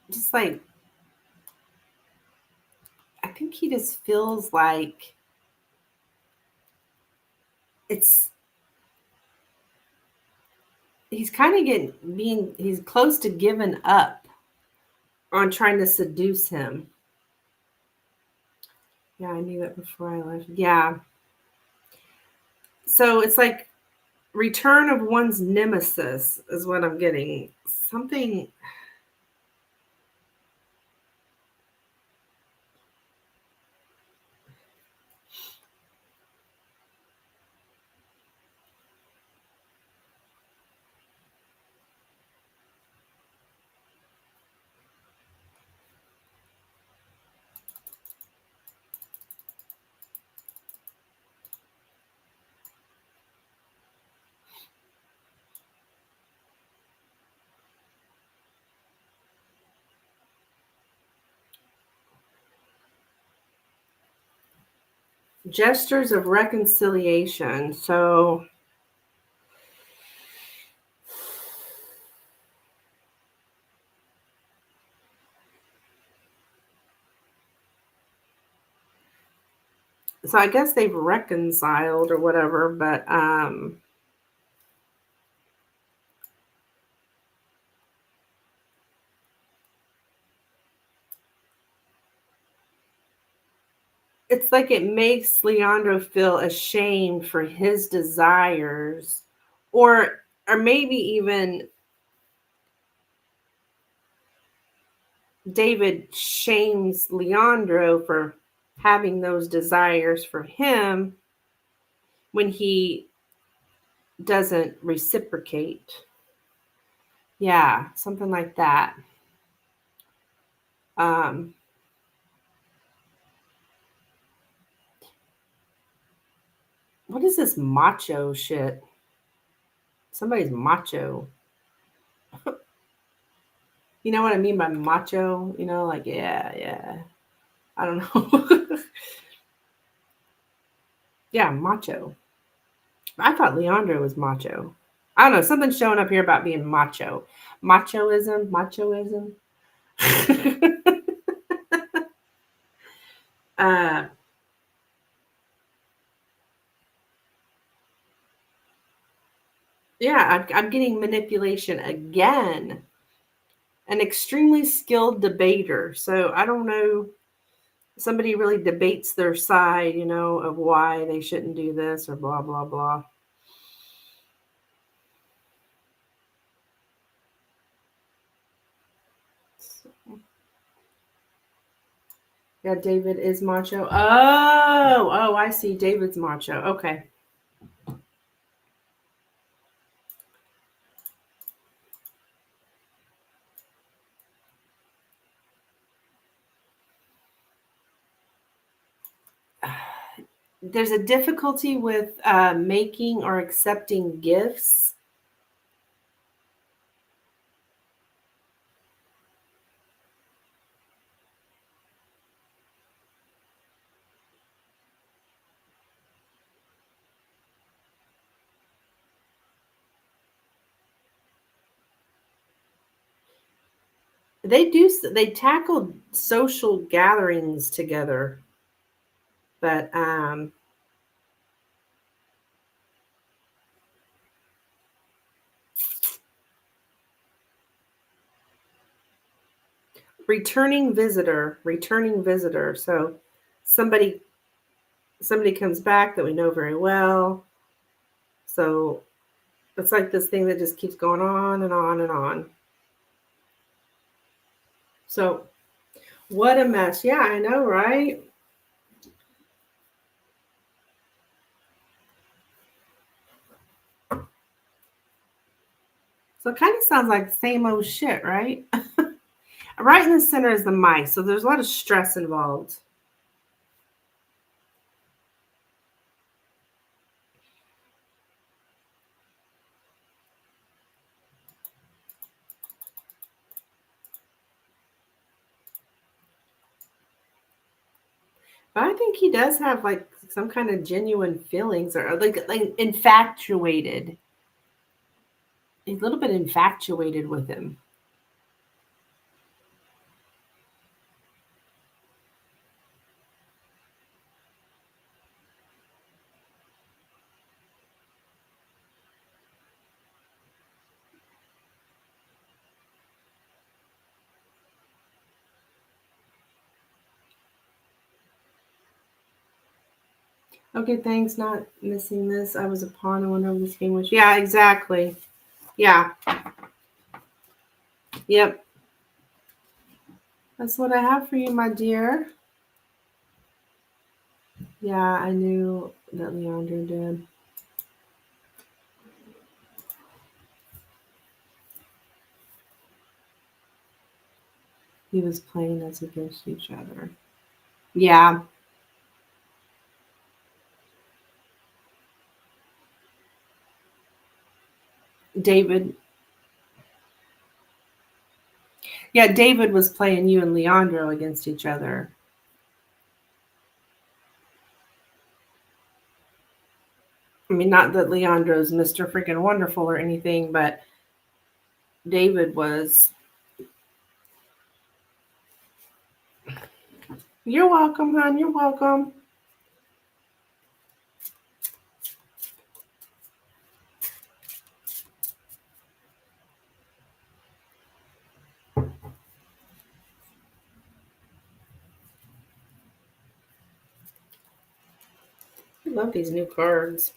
just like, I think he just feels like it's he's kind of he's close to giving up on trying to seduce him. Yeah, I knew that before I left. Yeah. So it's like return of one's nemesis is what I'm getting. Something gestures of reconciliation. So I guess they've reconciled or whatever, but it's like it makes Leandro feel ashamed for his desires, or maybe even David shames Leandro for having those desires for him when he doesn't reciprocate. Yeah, something like that. Um, what is this macho shit? Somebody's macho. You know what I mean by macho? Like, yeah. I don't know. Yeah, macho. I thought Leandro was macho. I don't know. Something's showing up here about being macho. Machoism, machoism. uh, yeah, I'm getting manipulation again. An extremely skilled debater. So I don't know. Somebody really debates their side, of why they shouldn't do this or blah, blah, blah. Yeah, David is macho. Oh, I see. David's macho. Okay. There's a difficulty with making or accepting gifts. They tackle social gatherings together, but returning visitor. So somebody somebody comes back that we know very well. So it's like this thing that just keeps going on and on and on. So what a mess. Yeah, I know, right? So it kind of sounds like the same old shit, right? Right in the center is the mice. So there's a lot of stress involved. But I think he does have like some kind of genuine feelings or like infatuated. He's a little bit infatuated with him. Okay, thanks. Not missing this. I was a pawn and went over this game with. Yeah, exactly. Yeah. Yep. That's what I have for you, my dear. Yeah, I knew that Leandro did. He was playing us against each other. Yeah. David. Yeah, David was playing you and Leandro against each other. I mean, not that Leandro's Mr. Freaking Wonderful or anything, but David was. You're welcome, hon. You're welcome. I love these new cards.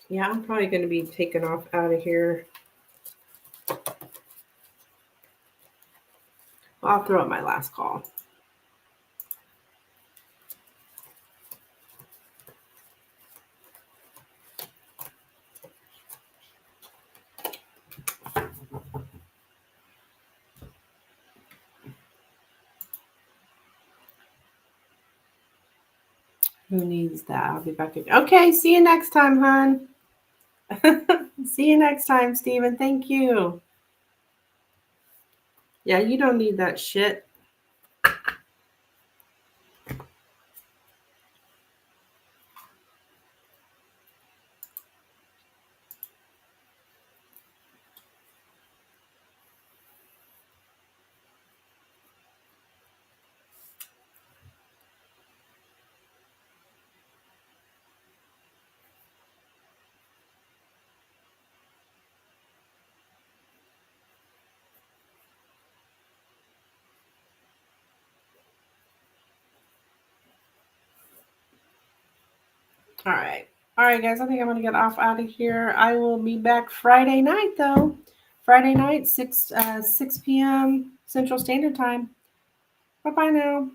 Yeah, I'm probably going to be taken off out of here. I'll throw up my last call. Who needs that? I'll be back again. Okay, see you next time, hon. See you next time, Steven. Thank you. Yeah, you don't need that shit. All right. All right, guys. I think I'm going to get off out of here. I will be back Friday night, though. Friday night, 6 p.m. Central Standard Time. Bye-bye now.